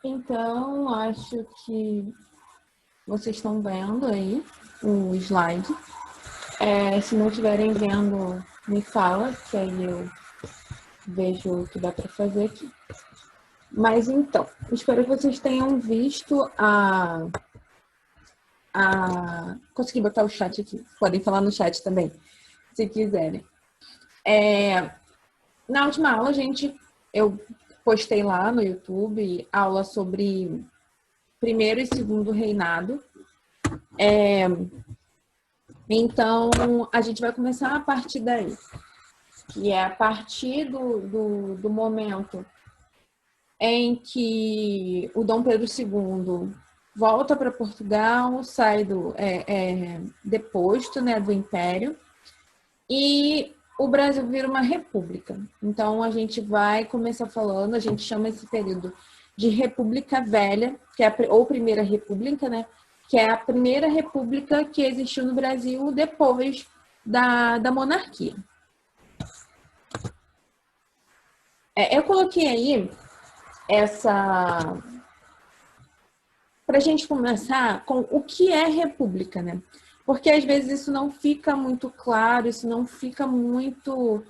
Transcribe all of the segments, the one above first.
Então, acho que vocês estão vendo aí o slide. Se não estiverem vendo, me fala, que aí eu vejo o que dá para fazer aqui. Mas então, espero que vocês tenham visto Consegui botar o chat aqui. Podem falar no chat também, se quiserem. Na última aula, eu postei lá no YouTube aula sobre primeiro e segundo reinado. Então, a gente vai começar a partir daí, que é a partir do momento em que o Dom Pedro II volta para Portugal, sai deposto, né, do Império, e o Brasil vira uma república. Então, a gente vai começar falando, a gente chama esse período de República Velha, que é ou Primeira República, né? Que é a primeira república que existiu no Brasil depois da monarquia. Eu coloquei aí para a gente começar com o que é república, né? Porque às vezes isso não fica muito claro, isso não fica muito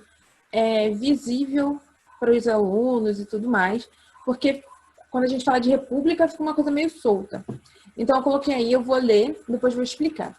visível para os alunos e tudo mais, porque quando a gente fala de república fica uma coisa meio solta. Então eu coloquei aí, eu vou ler, depois vou explicar.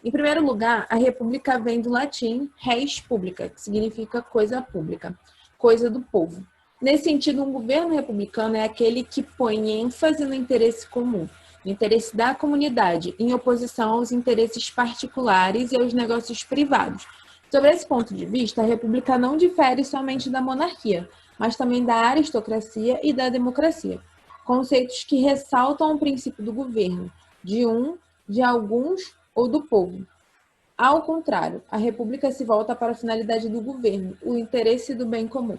Em primeiro lugar, a república vem do latim res publica, que significa coisa pública, coisa do povo. Nesse sentido, um governo republicano é aquele que põe ênfase no interesse comum, no interesse da comunidade, em oposição aos interesses particulares e aos negócios privados. Sobre esse ponto de vista, a república não difere somente da monarquia, mas também da aristocracia e da democracia, conceitos que ressaltam o princípio do governo, de alguns ou do povo. Ao contrário, a república se volta para a finalidade do governo, o interesse do bem comum.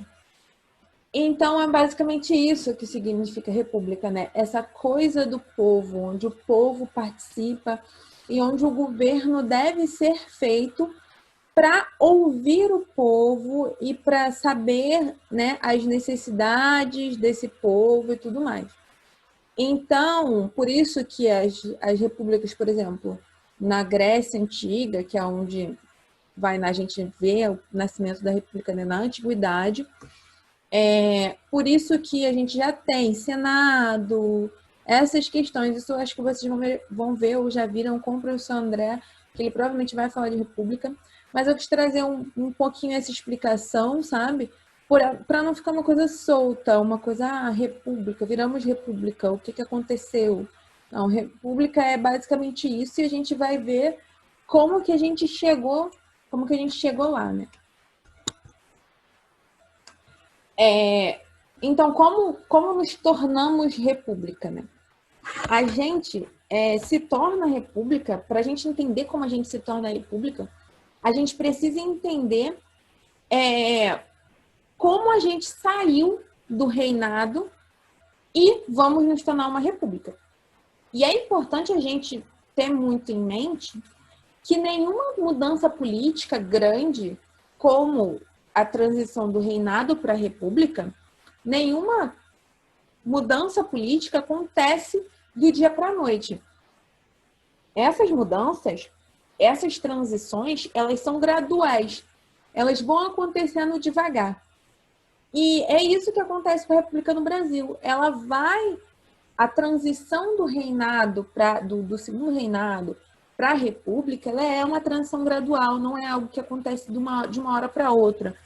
Então, é basicamente isso que significa república, né? Essa coisa do povo, onde o povo participa e onde o governo deve ser feito para ouvir o povo e para saber, né, as necessidades desse povo e tudo mais. Então, por isso que as repúblicas, por exemplo, na Grécia Antiga, que é onde a gente vê o nascimento da república, né, na Antiguidade, por isso que a gente já tem Senado, essas questões. Isso eu acho que vocês vão ver ou já viram com o professor André, que ele provavelmente vai falar de república, mas eu quis trazer um pouquinho essa explicação, sabe? Para não ficar uma coisa solta, uma coisa, república, viramos república, o que aconteceu? Não, república é basicamente isso e a gente vai ver como que a gente chegou lá, né? Então, como nos tornamos república, né? A gente se torna república, para a gente entender como a gente se torna república, a gente precisa entender como a gente saiu do reinado e vamos nos tornar uma república. E é importante a gente ter muito em mente que nenhuma mudança política grande, como a transição do reinado para a república, nenhuma mudança política acontece do dia para a noite. Essas mudanças, essas transições, elas são graduais. Elas vão acontecendo devagar. E é isso que acontece com a República no Brasil. A transição do reinado, do segundo reinado para a República, ela é uma transição gradual, não é algo que acontece de uma hora para outra.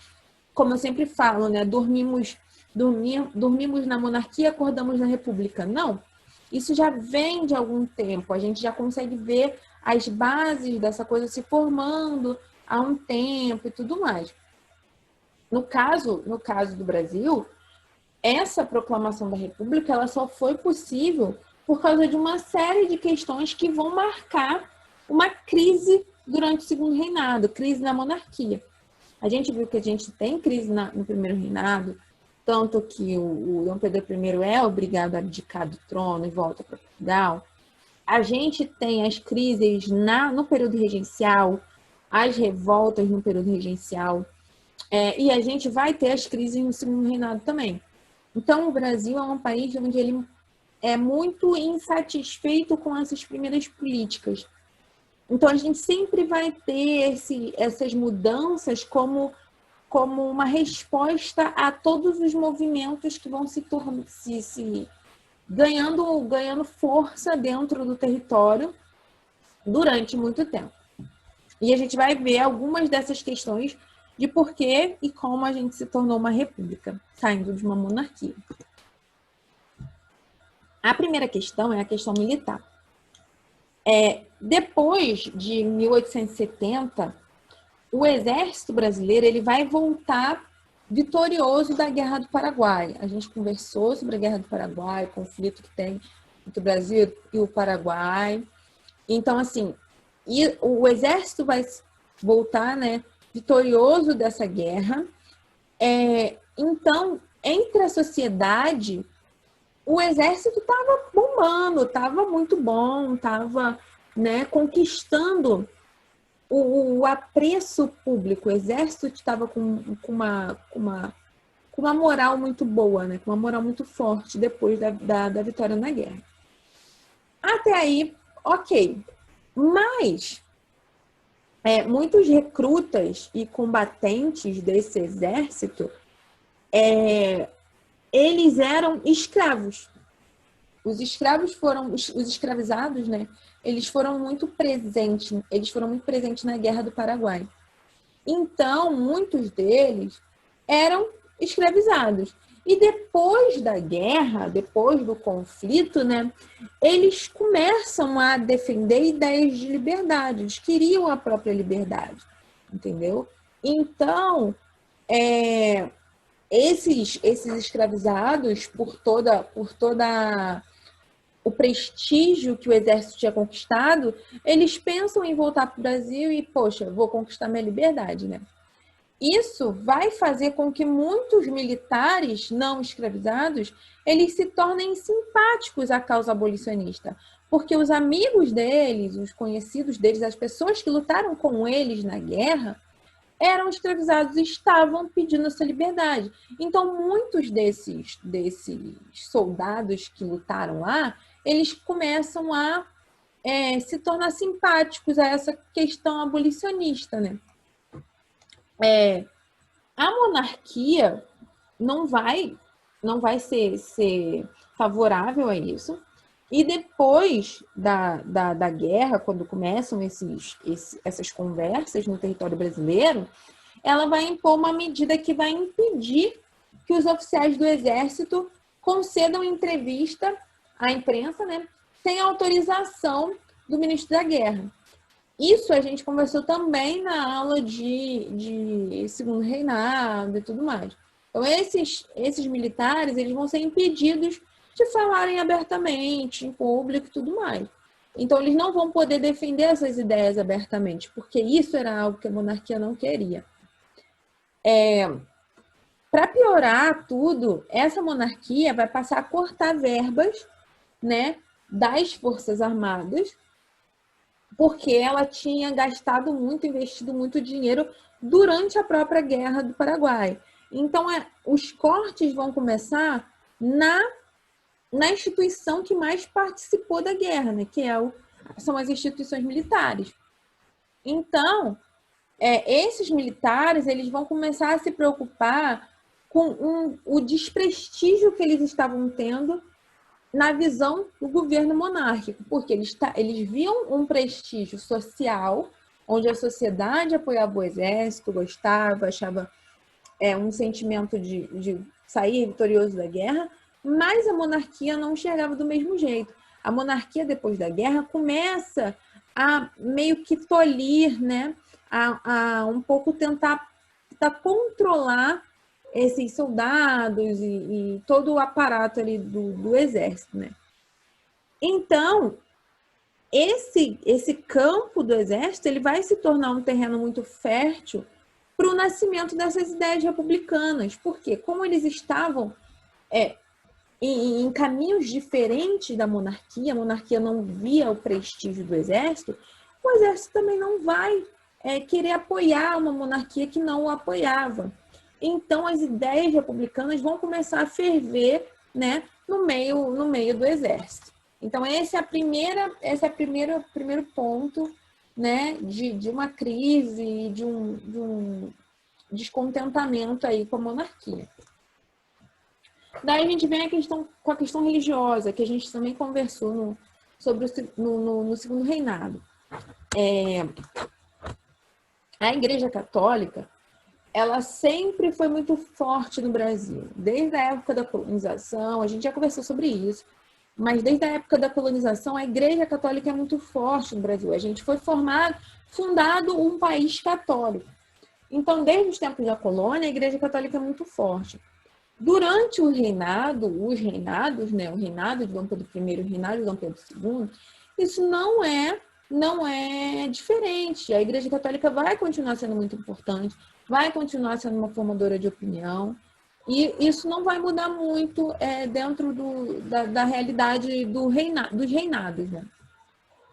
Como eu sempre falo, né? Dormimos na monarquia, acordamos na República. Não. Isso já vem de algum tempo. A gente já consegue ver as bases dessa coisa se formando há um tempo e tudo mais. No caso do Brasil, essa proclamação da República ela só foi possível por causa de uma série de questões que vão marcar uma crise durante o segundo reinado, crise na monarquia. A gente viu que a gente tem crise no primeiro reinado, tanto que o Dom Pedro I é obrigado a abdicar do trono e volta para Portugal. A gente tem as crises no período regencial, as revoltas no período regencial, e a gente vai ter as crises no segundo reinado também. Então, o Brasil é um país onde ele muito insatisfeito com essas primeiras políticas. Então, a gente sempre vai ter essas mudanças como uma resposta a todos os movimentos que vão se ganhando força dentro do território durante muito tempo. E a gente vai ver algumas dessas questões de por que e como a gente se tornou uma república, saindo de uma monarquia. A primeira questão é a questão militar. Depois de 1870, o exército brasileiro ele vai voltar vitorioso da Guerra do Paraguai. A gente conversou sobre a Guerra do Paraguai, o conflito que tem entre o Brasil e o Paraguai. Então, assim, o exército vai voltar, né, vitorioso dessa guerra. Então, entre a sociedade, o exército estava bombando, estava muito bom, estava, né, conquistando o apreço público. O exército estava com uma moral muito boa, né, com uma moral muito forte depois da vitória na guerra. Até aí, ok. Mas muitos recrutas e combatentes desse exército eles eram escravos. Os escravizados, né? Eles foram muito presentes na Guerra do Paraguai. Então, muitos deles eram escravizados. E depois da guerra, depois do conflito, né, eles começam a defender ideias de liberdade. Eles queriam a própria liberdade, entendeu? Então, esses escravizados, por toda o prestígio que o exército tinha conquistado, eles pensam em voltar para o Brasil e, poxa, vou conquistar minha liberdade, né? Isso vai fazer com que muitos militares não escravizados, eles se tornem simpáticos à causa abolicionista, porque os amigos deles, os conhecidos deles, as pessoas que lutaram com eles na guerra, eram escravizados e estavam pedindo essa liberdade. Então, muitos desses soldados que lutaram lá, eles começam a se tornar simpáticos a essa questão abolicionista, né? A monarquia não vai ser favorável a isso. E depois da guerra, quando começam essas conversas no território brasileiro, ela vai impor uma medida que vai impedir que os oficiais do Exército concedam entrevista à imprensa, né, sem autorização do ministro da Guerra. Isso a gente conversou também na aula de Segundo Reinado e tudo mais. Então, esses militares eles vão ser impedidos de falarem abertamente, em público e tudo mais. Então, eles não vão poder defender essas ideias abertamente, porque isso era algo que a monarquia não queria. Para piorar tudo, essa monarquia vai passar a cortar verbas, né, das Forças Armadas, porque ela tinha gastado muito, investido muito dinheiro durante a própria Guerra do Paraguai. Então, os cortes vão começar na instituição que mais participou da guerra, né? Que são as instituições militares. Então, esses militares eles vão começar a se preocupar com o desprestígio que eles estavam tendo na visão do governo monárquico, porque eles viam um prestígio social, onde a sociedade apoiava o exército, gostava, achava um sentimento de sair vitorioso da guerra, mas a monarquia não enxergava do mesmo jeito. A monarquia, depois da guerra, começa a meio que tolir, né? A um pouco tentar controlar esses soldados e todo o aparato ali do exército, né? Então, esse campo do exército ele vai se tornar um terreno muito fértil para o nascimento dessas ideias republicanas. Porque, como eles estavam em caminhos diferentes da monarquia, a monarquia não via o prestígio do exército, o exército também não vai querer apoiar uma monarquia que não o apoiava. Então, as ideias republicanas vão começar a ferver, né, no meio do exército. Então, esse é o primeiro ponto, né, de uma crise, de um descontentamento aí com a monarquia. Daí a gente vem com a questão religiosa, que a gente também conversou sobre no Segundo Reinado. A Igreja Católica, ela sempre foi muito forte no Brasil. Desde a época da colonização, a gente já conversou sobre isso, mas desde a época da colonização, a Igreja Católica é muito forte no Brasil. A gente foi fundado um país católico. Então, desde os tempos da colônia, a Igreja Católica é muito forte. Durante o reinado, os reinados, né, o reinado de Dom Pedro I e o reinado de Dom Pedro II, isso não é diferente. A Igreja Católica vai continuar sendo muito importante, vai continuar sendo uma formadora de opinião, e isso não vai mudar muito dentro da realidade dos reinados. Né?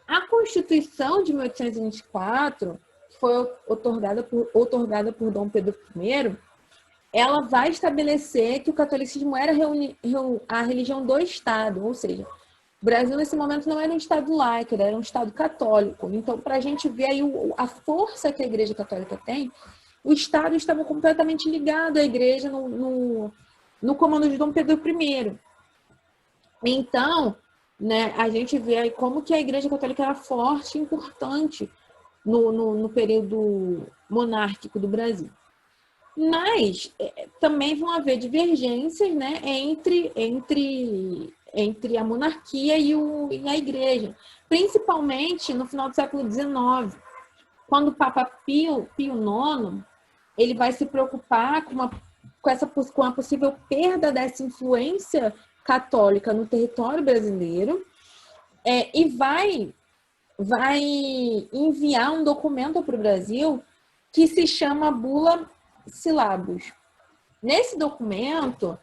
A Constituição de 1824, que foi otorgada por Dom Pedro I, ela vai estabelecer que o catolicismo era a religião do Estado, ou seja, o Brasil nesse momento não era um Estado laico, era um Estado católico. Então, para a gente ver aí a força que a Igreja Católica tem, o Estado estava completamente ligado à Igreja no comando de Dom Pedro I. Então, né, a gente vê aí como que a Igreja Católica era forte e importante no período monárquico do Brasil. Mas também vão haver divergências, né, entre a monarquia e a igreja, principalmente no final do século XIX, quando o Papa Pio IX ele vai se preocupar com a possível perda dessa influência católica no território brasileiro e vai enviar um documento para o Brasil que se chama Bula Syllabus. Nesse documento,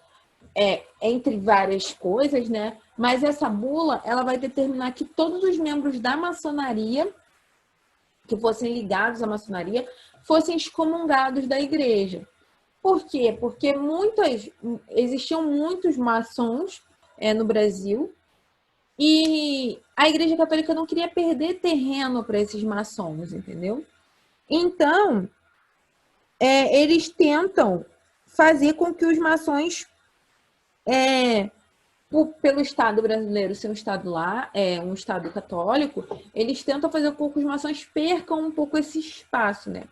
entre várias coisas, né? Mas essa bula, ela vai determinar que todos os membros da maçonaria que fossem ligados à maçonaria fossem excomungados da igreja. Por quê? Porque existiam muitos maçons no Brasil e a Igreja Católica não queria perder terreno para esses maçons, entendeu? Então, eles tentam fazer com que os maçons, pelo Estado brasileiro ser um Estado um Estado católico, eles tentam fazer com que os maçons percam um pouco esse espaço, né?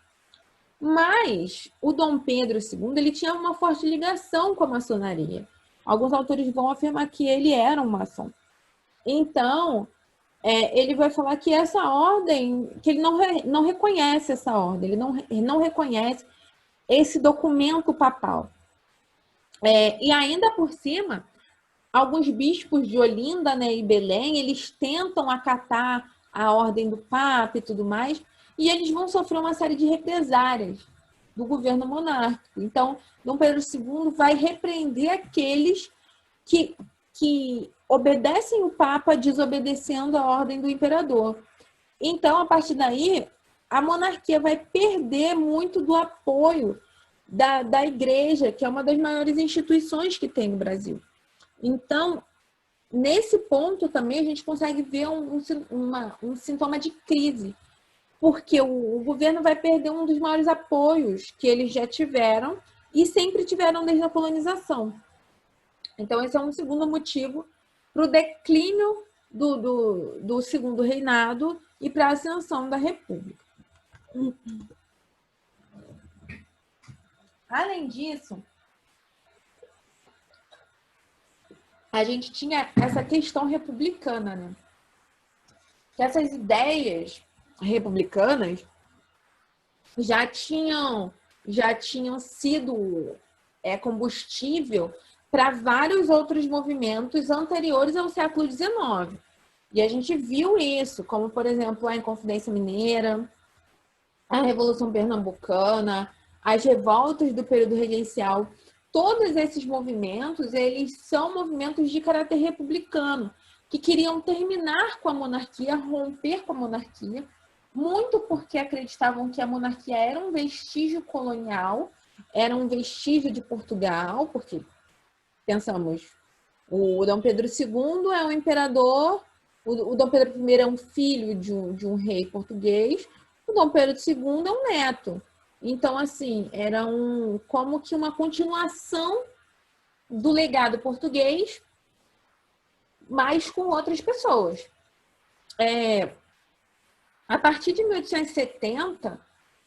Mas o Dom Pedro II, ele tinha uma forte ligação com a maçonaria. Alguns autores vão afirmar que ele era um maçom. Então, ele vai falar que essa ordem, que ele não reconhece essa ordem, ele não reconhece esse documento papal. E ainda por cima, alguns bispos de Olinda, né, e Belém, eles tentam acatar a ordem do Papa e tudo mais, e eles vão sofrer uma série de represárias do governo monárquico. Então, Dom Pedro II vai repreender aqueles que obedecem o Papa desobedecendo a ordem do imperador. Então, a partir daí, a monarquia vai perder muito do apoio da igreja, que é uma das maiores instituições que tem no Brasil. Então, nesse ponto também a gente consegue ver um sintoma de crise, porque o governo vai perder um dos maiores apoios que eles já tiveram e sempre tiveram desde a colonização. Então, esse é um segundo motivo para o declínio do Segundo Reinado e para a ascensão da República. Além disso, a gente tinha essa questão republicana, né? Que essas ideias republicanas já tinham sido combustível para vários outros movimentos anteriores ao século XIX. E a gente viu isso, como, por exemplo, a Inconfidência Mineira, a Revolução Pernambucana, as revoltas do período regencial. Todos esses movimentos, eles são movimentos de caráter republicano, que queriam terminar com a monarquia, romper com a monarquia, muito porque acreditavam que a monarquia era um vestígio colonial, era um vestígio de Portugal, porque, pensamos, O Dom Pedro II é um imperador, o Dom Pedro I é um filho de um rei português, o Dom Pedro II é um neto. Então, assim, era como que uma continuação do legado português, mas com outras pessoas. A partir de 1870,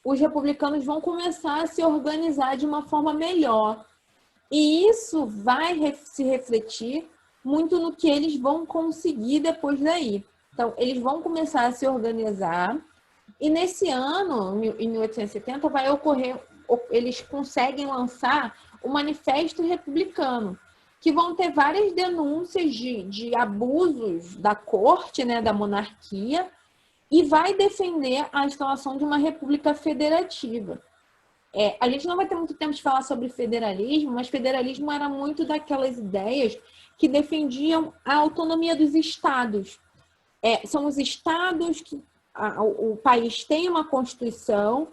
os republicanos vão começar a se organizar de uma forma melhor. E isso vai se refletir muito no que eles vão conseguir depois daí. Então, eles vão começar a se organizar e nesse ano, em 1870, vai ocorrer, eles conseguem lançar o Manifesto Republicano, que vão ter várias denúncias de abusos da corte, né, da monarquia, e vai defender a instalação de uma república federativa. A gente não vai ter muito tempo de falar sobre federalismo, mas federalismo era muito daquelas ideias que defendiam a autonomia dos estados. São os estados que o país tem uma constituição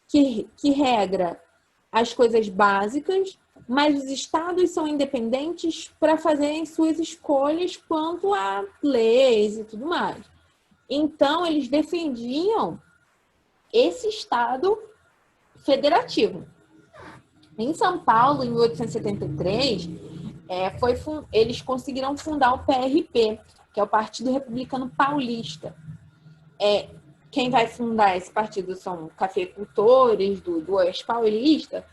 que regra as coisas básicas, mas os estados são independentes para fazerem suas escolhas quanto a leis e tudo mais. Então, eles defendiam esse estado federativo. Em São Paulo, em 1873, eles conseguiram fundar o PRP, que é o Partido Republicano Paulista. Quem vai fundar esse partido são cafeicultores do Oeste Paulista,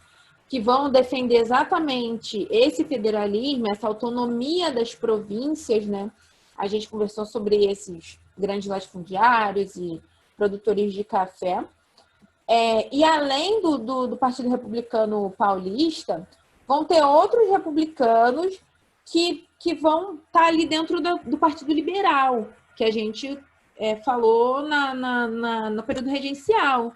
que vão defender exatamente esse federalismo, essa autonomia das províncias, né? A gente conversou sobre esses grandes latifundiários e produtores de café. E além do Partido Republicano Paulista, vão ter outros republicanos que vão estar ali dentro do Partido Liberal, que a gente falou no período regencial.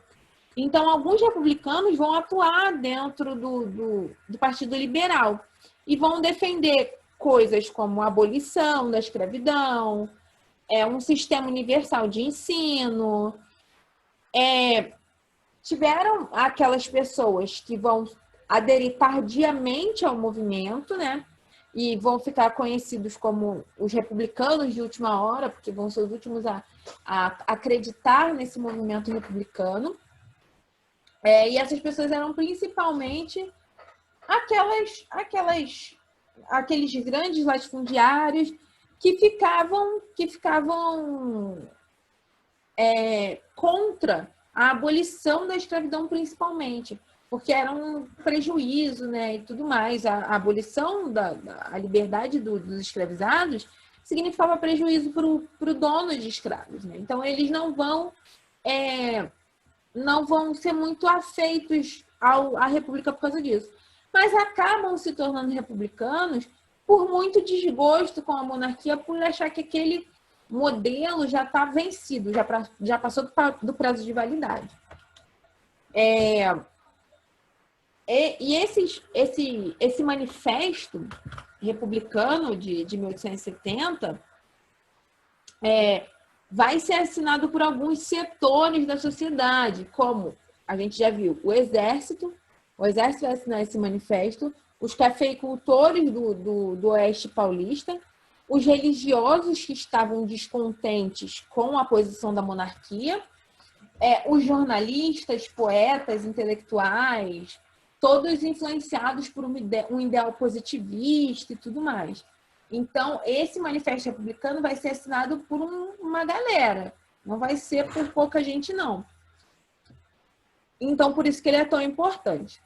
Então, alguns republicanos vão atuar dentro do Partido Liberal e vão defender coisas como a abolição da escravidão, um sistema universal de ensino. Tiveram aquelas pessoas que vão aderir tardiamente ao movimento, né? E vão ficar conhecidos como os republicanos de última hora, porque vão ser os últimos a acreditar nesse movimento republicano. E essas pessoas eram principalmente aqueles grandes latifundiários que ficavam contra a abolição da escravidão, principalmente, porque era um prejuízo, né, e tudo mais. A abolição da liberdade dos escravizados significava prejuízo para o dono de escravos, né? Então, eles não vão ser muito afeitos à República por causa disso. Mas acabam se tornando republicanos por muito desgosto com a monarquia, por achar que aquele modelo já está vencido, já passou do prazo de validade. E esse manifesto republicano de 1870 vai ser assinado por alguns setores da sociedade, como a gente já viu, o Exército vai assinar esse manifesto, os cafeicultores do Oeste Paulista, os religiosos que estavam descontentes com a posição da monarquia, os jornalistas, poetas, intelectuais, todos influenciados por um ideal positivista e tudo mais. Então, esse manifesto republicano vai ser assinado por uma galera, não vai ser por pouca gente, não. Então, por isso que ele é tão importante.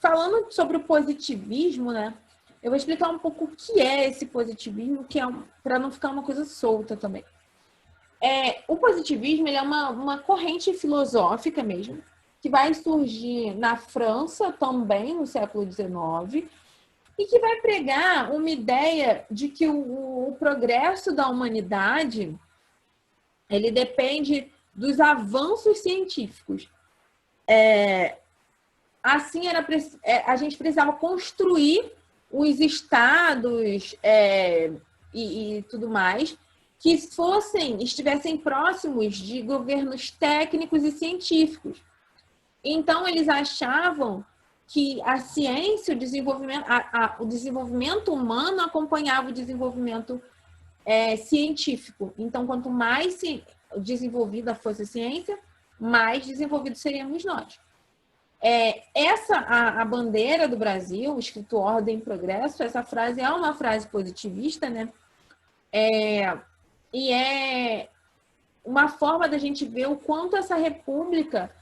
Falando sobre o positivismo, né? Eu vou explicar um pouco o que é esse positivismo, que para não ficar uma coisa solta também. O positivismo ele é uma corrente filosófica mesmo, que vai surgir na França também, no século XIX, e que vai pregar uma ideia de que o progresso da humanidade ele depende dos avanços científicos. Assim, a gente precisava construir os estados e tudo mais que estivessem próximos de governos técnicos e científicos. Então, eles achavam que a ciência, o desenvolvimento humano acompanhava o desenvolvimento científico. Então, quanto mais desenvolvida fosse a ciência, mais desenvolvidos seríamos nós. A bandeira do Brasil, escrito Ordem e Progresso, essa frase é uma frase positivista, né? E é uma forma da gente ver o quanto essa república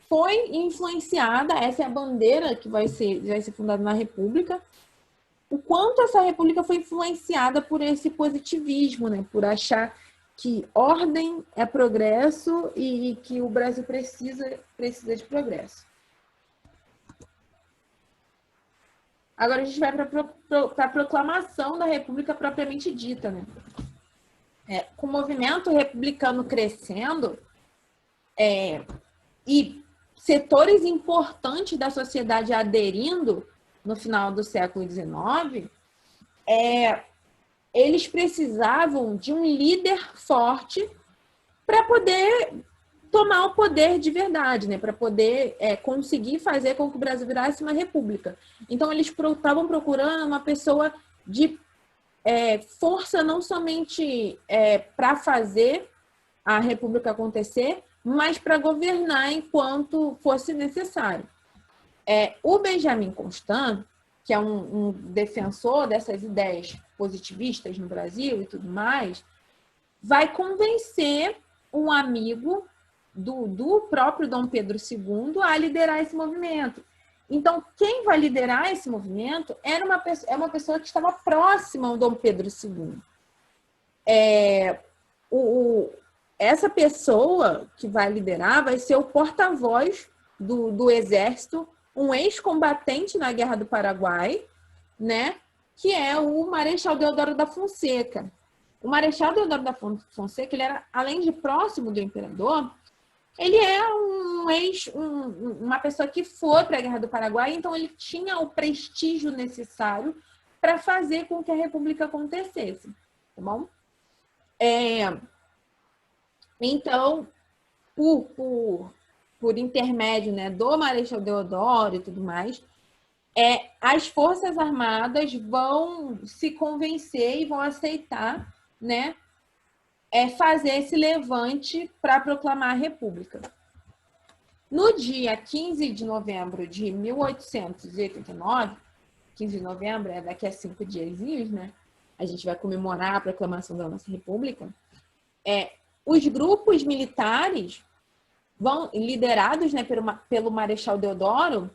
foi influenciada, essa é a bandeira que vai ser fundada na república, o quanto essa república foi influenciada por esse positivismo, né? Por achar que ordem é progresso e que o Brasil precisa de progresso. Agora a gente vai para a proclamação da República propriamente dita, né? Com o movimento republicano crescendo e setores importantes da sociedade aderindo no final do século XIX, eles precisavam de um líder forte para poder tomar o poder de verdade, né? Para poder conseguir fazer com que o Brasil virasse uma república. Então, eles estavam procurando uma pessoa de força não somente para fazer a república acontecer, mas para governar enquanto fosse necessário. O Benjamin Constant, que é um defensor dessas ideias positivistas no Brasil e tudo mais, vai convencer um amigo do próprio Dom Pedro II a liderar esse movimento. Então, quem vai liderar esse movimento é uma pessoa que estava próxima ao Dom Pedro II. Essa pessoa que vai liderar vai ser o porta-voz do exército, um ex-combatente na Guerra do Paraguai, né? Que é o Marechal Deodoro da Fonseca. O Marechal Deodoro da Fonseca, ele era, além de próximo do imperador, ele é uma pessoa que foi para a Guerra do Paraguai, então ele tinha o prestígio necessário para fazer com que a República acontecesse, tá bom? Então, por intermédio, né, do Marechal Deodoro e tudo mais, as Forças Armadas vão se convencer e vão aceitar, né, fazer esse levante para proclamar a República. No dia 15 de novembro de 1889, 15 de novembro é daqui a 5 diazinhos, né? A gente vai comemorar a proclamação da nossa República. Os grupos militares liderados, né, pelo Marechal Deodoro,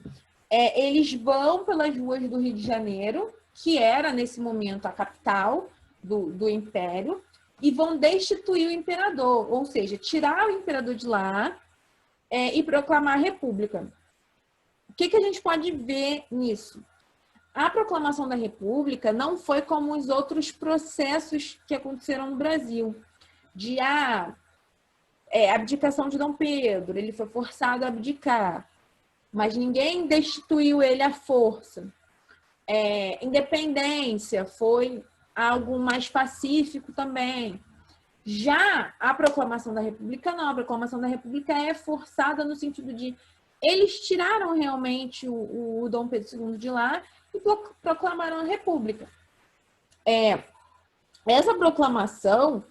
eles vão pelas ruas do Rio de Janeiro, que era, nesse momento, a capital do Império, e vão destituir o imperador, ou seja, tirar o imperador de lá e proclamar a República. O que a gente pode ver nisso? A proclamação da República não foi como os outros processos que aconteceram no Brasil, de abdicação de Dom Pedro, ele foi forçado a abdicar, mas ninguém destituiu ele à força. Independência foi algo mais pacífico também. Já a proclamação da República, não. A proclamação da República é forçada no sentido de eles tiraram realmente o Dom Pedro II de lá e proclamaram a República. Essa proclamação,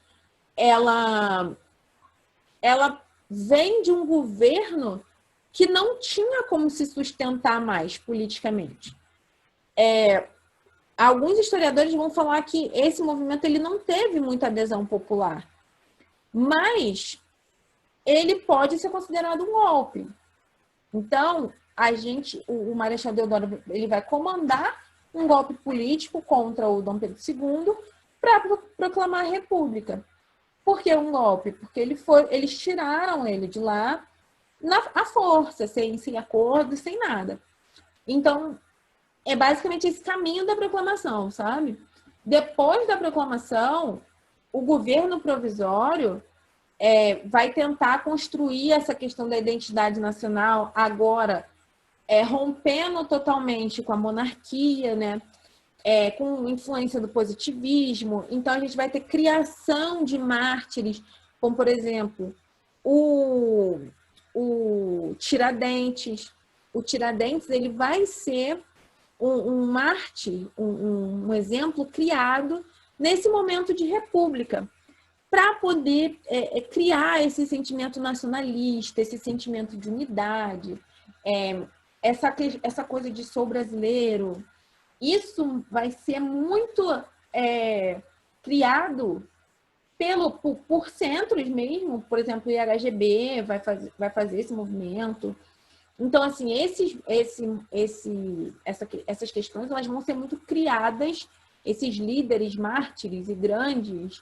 ela vem de um governo que não tinha como se sustentar mais politicamente. Alguns historiadores vão falar que esse movimento ele não teve muita adesão popular, mas ele pode ser considerado um golpe. Então, o Marechal Deodoro ele vai comandar um golpe político contra o Dom Pedro II para proclamar a República. Por que um golpe? Porque eles tiraram ele de lá à força, sem acordo, sem nada. Então, é basicamente esse caminho da proclamação, sabe? Depois da proclamação, o governo provisório vai tentar construir essa questão da identidade nacional agora, rompendo totalmente com a monarquia, né? Com influência do positivismo. Então, a gente vai ter criação de mártires, como, por exemplo, o Tiradentes, o Tiradentes, ele vai ser um mártir, um exemplo criado nesse momento de república, para poder criar esse sentimento nacionalista, esse sentimento de unidade, essa coisa de sou brasileiro. Isso vai ser muito criado por centros mesmo, por exemplo, o IHGB vai fazer esse movimento. Então, assim, essas questões elas vão ser muito criadas, esses líderes mártires e grandes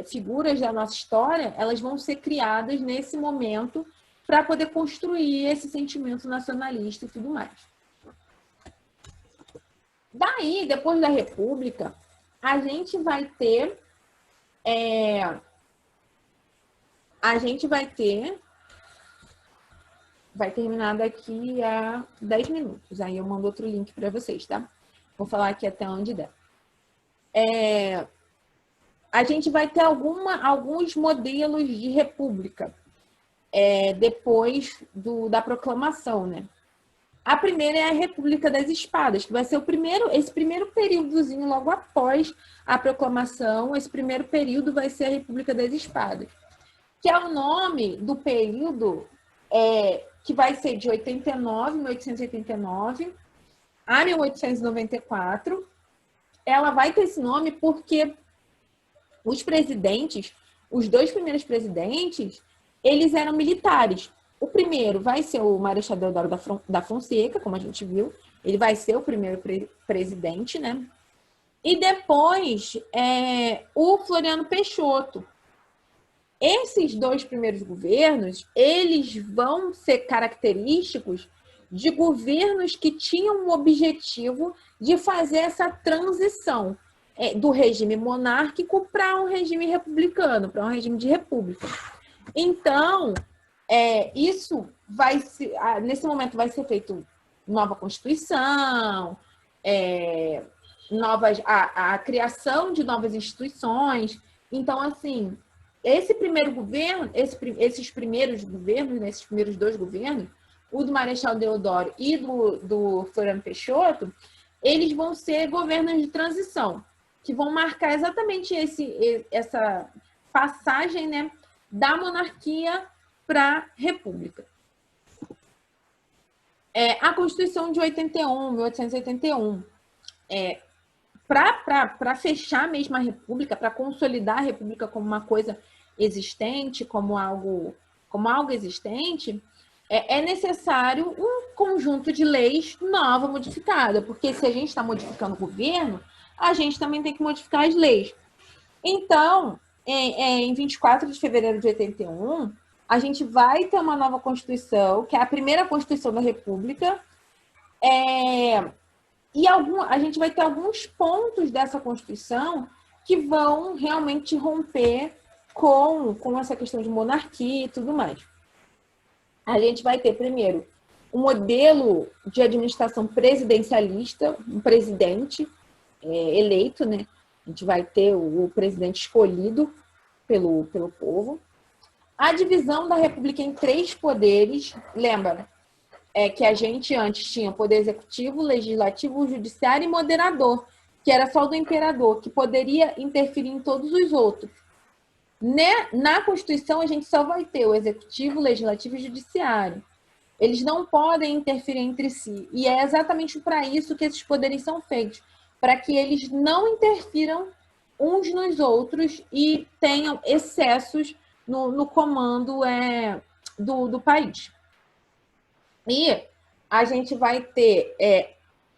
figuras da nossa história, elas vão ser criadas nesse momento para poder construir esse sentimento nacionalista e tudo mais. Daí, depois da República, a gente vai ter vai terminar daqui a 10 minutos. Aí eu mando outro link para vocês, tá? Vou falar aqui até onde der. A gente vai ter alguns modelos de república depois da proclamação, né? A primeira é a República das Espadas, que vai ser esse primeiro períodozinho logo após a proclamação. Esse primeiro período vai ser a República das Espadas, que é o nome do período que vai ser de 1889 a 1894. Ela vai ter esse nome porque os dois primeiros presidentes, eles eram militares. O primeiro vai ser o Marechal Deodoro da Fonseca, como a gente viu. Ele vai ser o primeiro presidente, né? E depois, o Floriano Peixoto. Esses dois primeiros governos, eles vão ser característicos de governos que tinham o objetivo de fazer essa transição do regime monárquico para um regime republicano, para um regime de república. Então, isso nesse momento vai ser feito nova Constituição, a criação de novas instituições. Então, assim, esses primeiros dois governos, o do Marechal Deodoro e do Floriano Peixoto, eles vão ser governos de transição, que vão marcar exatamente essa passagem, né, da monarquia para a república. A Constituição de 1881, para fechar mesmo a república, para consolidar a república como uma coisa existente, como algo existente, é necessário um conjunto de leis nova, modificada, porque se a gente está modificando o governo, a gente também tem que modificar as leis. Então, em 24 de fevereiro de 81, a gente vai ter uma nova Constituição, que é a primeira Constituição da República, e a gente vai ter alguns pontos dessa Constituição que vão realmente romper com essa questão de monarquia e tudo mais. A gente vai ter, primeiro, um modelo de administração presidencialista, um presidente eleito, né? A gente vai ter o presidente escolhido pelo povo. A divisão da República em 3 poderes, lembra? Que a gente antes tinha poder executivo, legislativo, judiciário e moderador, que era só o do imperador, que poderia interferir em todos os outros. Na Constituição, a gente só vai ter o executivo, legislativo e judiciário. Eles não podem interferir entre si. E é exatamente para isso que esses poderes são feitos, para que eles não interfiram uns nos outros e tenham excessos no comando do país. E a gente vai ter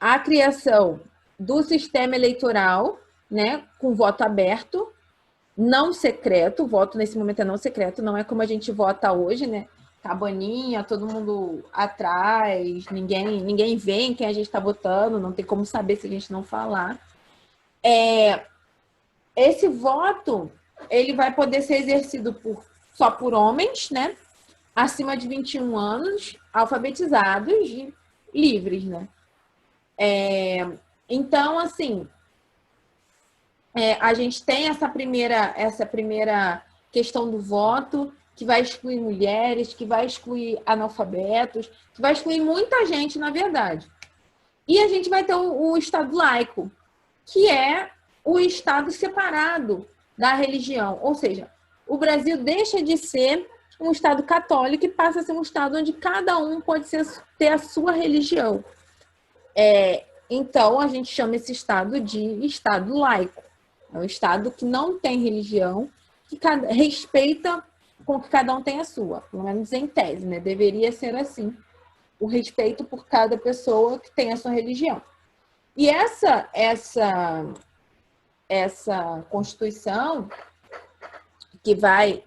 a criação do sistema eleitoral, né, com voto aberto, não secreto. O voto nesse momento é não secreto, não é como a gente vota hoje, né? Cabaninha, todo mundo atrás, ninguém vê em quem a gente está votando, não tem como saber se a gente não falar. Esse voto, ele vai poder ser exercido só por homens, né? Acima de 21 anos, alfabetizados e livres, né? Então, assim, a gente tem essa primeira questão do voto, que vai excluir mulheres, que vai excluir analfabetos, que vai excluir muita gente, na verdade. E a gente vai ter o Estado laico, que é o Estado separado da religião. Ou seja, o Brasil deixa de ser um Estado católico e passa a ser um Estado onde cada um pode ter a sua religião. Então, a gente chama esse Estado de Estado laico. É um Estado que não tem religião, que respeita com que cada um tem a sua, pelo menos em tese, né? Deveria ser assim, o respeito por cada pessoa que tem a sua religião. E essa Constituição que vai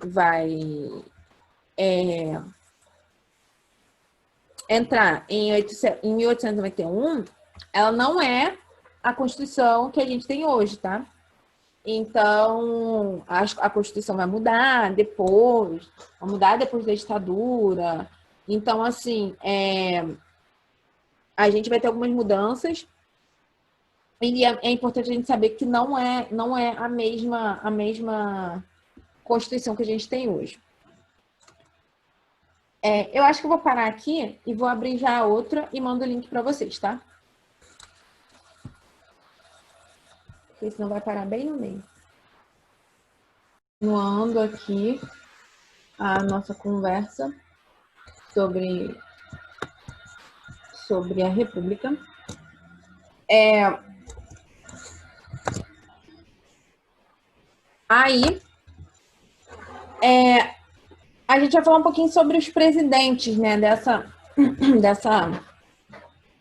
entrar em 1891, ela não é a Constituição que a gente tem hoje, tá? Então, a Constituição vai mudar depois da ditadura. Então, assim, a gente vai ter algumas mudanças e é importante a gente saber que não é a mesma Constituição que a gente tem hoje. Eu acho que eu vou parar aqui e vou abrir já a outra e mando o link para vocês, tá? Porque senão vai parar bem no meio. Continuando aqui a nossa conversa sobre a República. Aí, a gente vai falar um pouquinho sobre os presidentes, né, dessa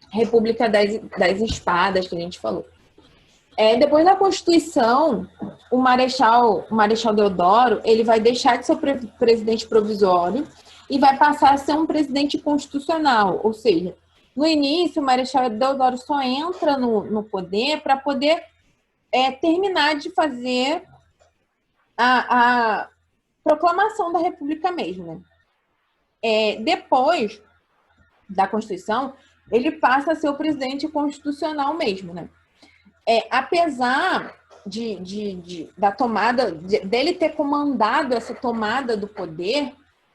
República das Espadas que a gente falou. Depois da Constituição, o Marechal Deodoro, ele vai deixar de ser o presidente provisório e vai passar a ser um presidente constitucional. Ou seja, no início, o Marechal Deodoro só entra no poder para poder terminar de fazer a proclamação da República mesmo, né? Depois da Constituição, ele passa a ser o presidente constitucional mesmo, né? Apesar da tomada, dele ter comandado essa tomada do poder,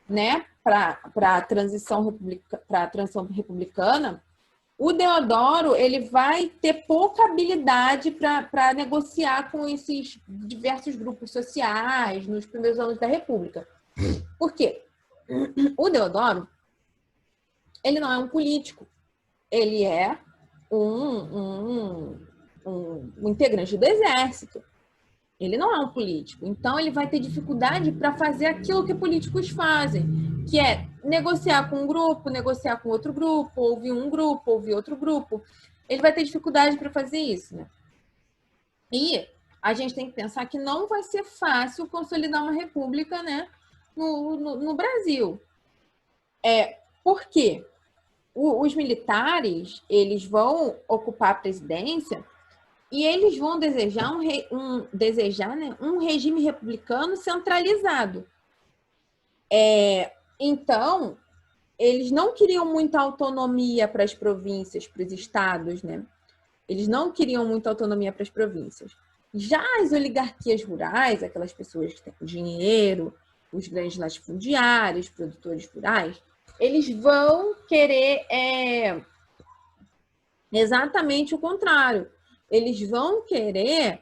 né, para a transição republicana, o Deodoro ele vai ter pouca habilidade para negociar com esses diversos grupos sociais nos primeiros anos da República. Por quê? O Deodoro, ele não é um político, ele é um integrante do exército. Ele não é um político. Então, ele vai ter dificuldade para fazer aquilo que políticos fazem, que é negociar com um grupo, negociar com outro grupo, ouvir um grupo, ouvir outro grupo. Ele vai ter dificuldade para fazer isso, né? E a gente tem que pensar que não vai ser fácil consolidar uma república, né, no Brasil. Por quê? Os militares, eles vão ocupar a presidência e eles vão desejar um regime republicano centralizado. Então, eles não queriam muita autonomia para as províncias, para os estados, né? Eles não queriam muita autonomia para as províncias. Já as oligarquias rurais, aquelas pessoas que têm dinheiro, os grandes latifundiários, produtores rurais, eles vão querer exatamente o contrário. Eles vão querer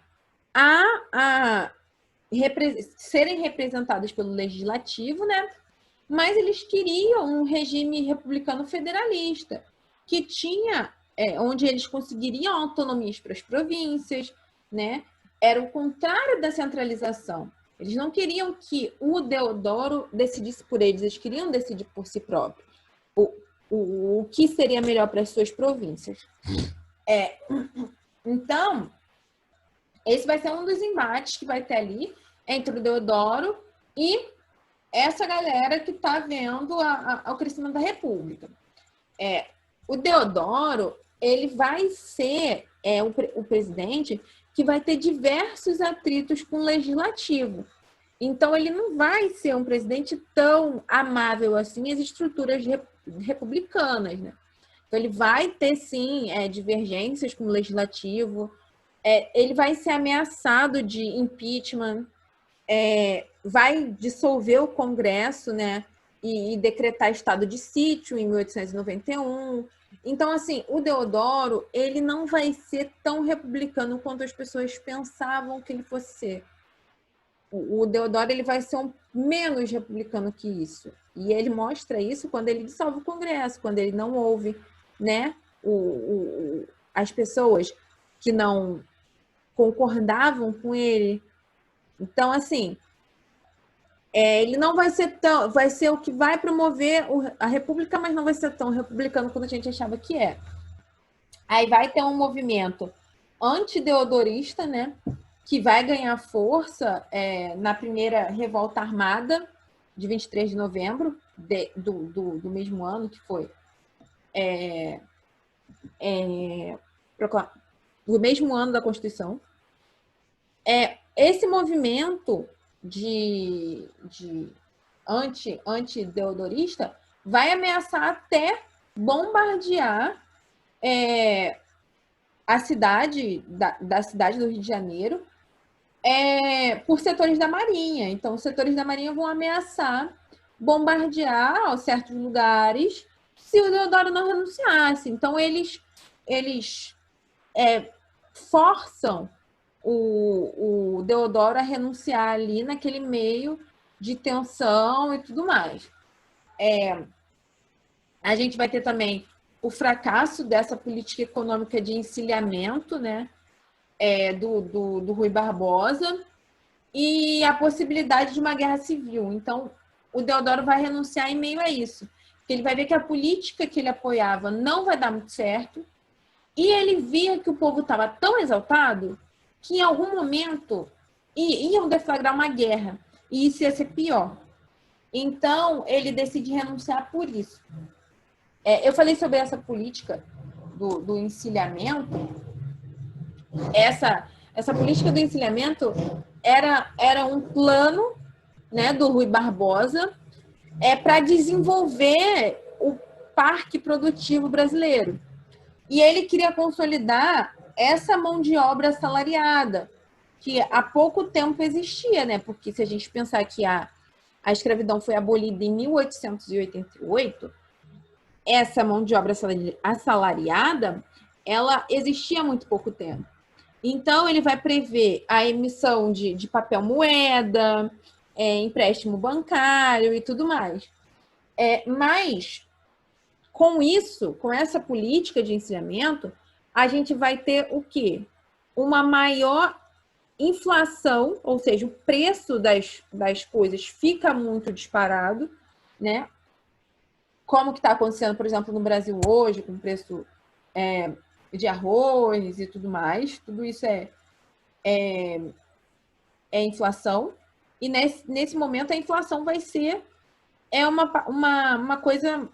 serem representados pelo legislativo, né? Mas eles queriam um regime republicano federalista, que tinha, onde eles conseguiriam autonomias para as províncias, né? Era o contrário da centralização. Eles não queriam que o Deodoro decidisse por eles, eles queriam decidir por si próprios o que seria melhor para as suas províncias. Então, esse vai ser um dos embates que vai ter ali entre o Deodoro e essa galera que está vendo o crescimento da República. O Deodoro, ele vai ser o presidente que vai ter diversos atritos com o legislativo. Então, ele não vai ser um presidente tão amável assim às estruturas republicanas, né? Então, ele vai ter, sim, divergências com o legislativo, ele vai ser ameaçado de impeachment, vai dissolver o Congresso, né? E decretar estado de sítio em 1891. Então, assim, o Deodoro, ele não vai ser tão republicano quanto as pessoas pensavam que ele fosse ser. O Deodoro, ele vai ser menos republicano que isso. E ele mostra isso quando ele dissolve o Congresso, quando ele não ouve, né, as pessoas que não concordavam com ele. Então, assim, ele não vai ser tão... Vai ser o que vai promover a República, mas não vai ser tão republicano quanto a gente achava que é. Aí vai ter um movimento antideodorista, né? Que vai ganhar força na primeira revolta armada de 23 de novembro do mesmo ano, que foi do mesmo ano da Constituição. Esse movimento de antideodorista vai ameaçar até bombardear a cidade, da cidade do Rio de Janeiro, por setores da Marinha. Então, os setores da Marinha vão ameaçar bombardear certos lugares se o Deodoro não renunciasse. Então, eles forçam o Deodoro a renunciar ali naquele meio de tensão e tudo mais. A gente vai ter também o fracasso dessa política econômica de encilhamento, né, do Rui Barbosa, e a possibilidade de uma guerra civil. Então, o Deodoro vai renunciar em meio a isso. Porque ele vai ver que a política que ele apoiava não vai dar muito certo, e ele via que o povo estava tão exaltado que em algum momento iam deflagrar uma guerra, e isso ia ser pior. Então, ele decide renunciar por isso. Eu falei sobre essa política do encilhamento. Essa política do encilhamento era um plano, né, do Rui Barbosa para desenvolver o parque produtivo brasileiro. E ele queria consolidar essa mão de obra assalariada, que há pouco tempo existia, né? Porque se a gente pensar que a escravidão foi abolida em 1888, essa mão de obra assalariada, ela existia há muito pouco tempo. Então, ele vai prever a emissão de papel moeda, empréstimo bancário e tudo mais. Mas, com isso, com essa política de encilhamento, a gente vai ter o quê? Uma maior inflação, ou seja, o preço das coisas fica muito disparado, né? Como que está acontecendo, por exemplo, no Brasil hoje, com o preço de arroz e tudo mais. Tudo isso é inflação. E nesse momento a inflação vai ser uma coisa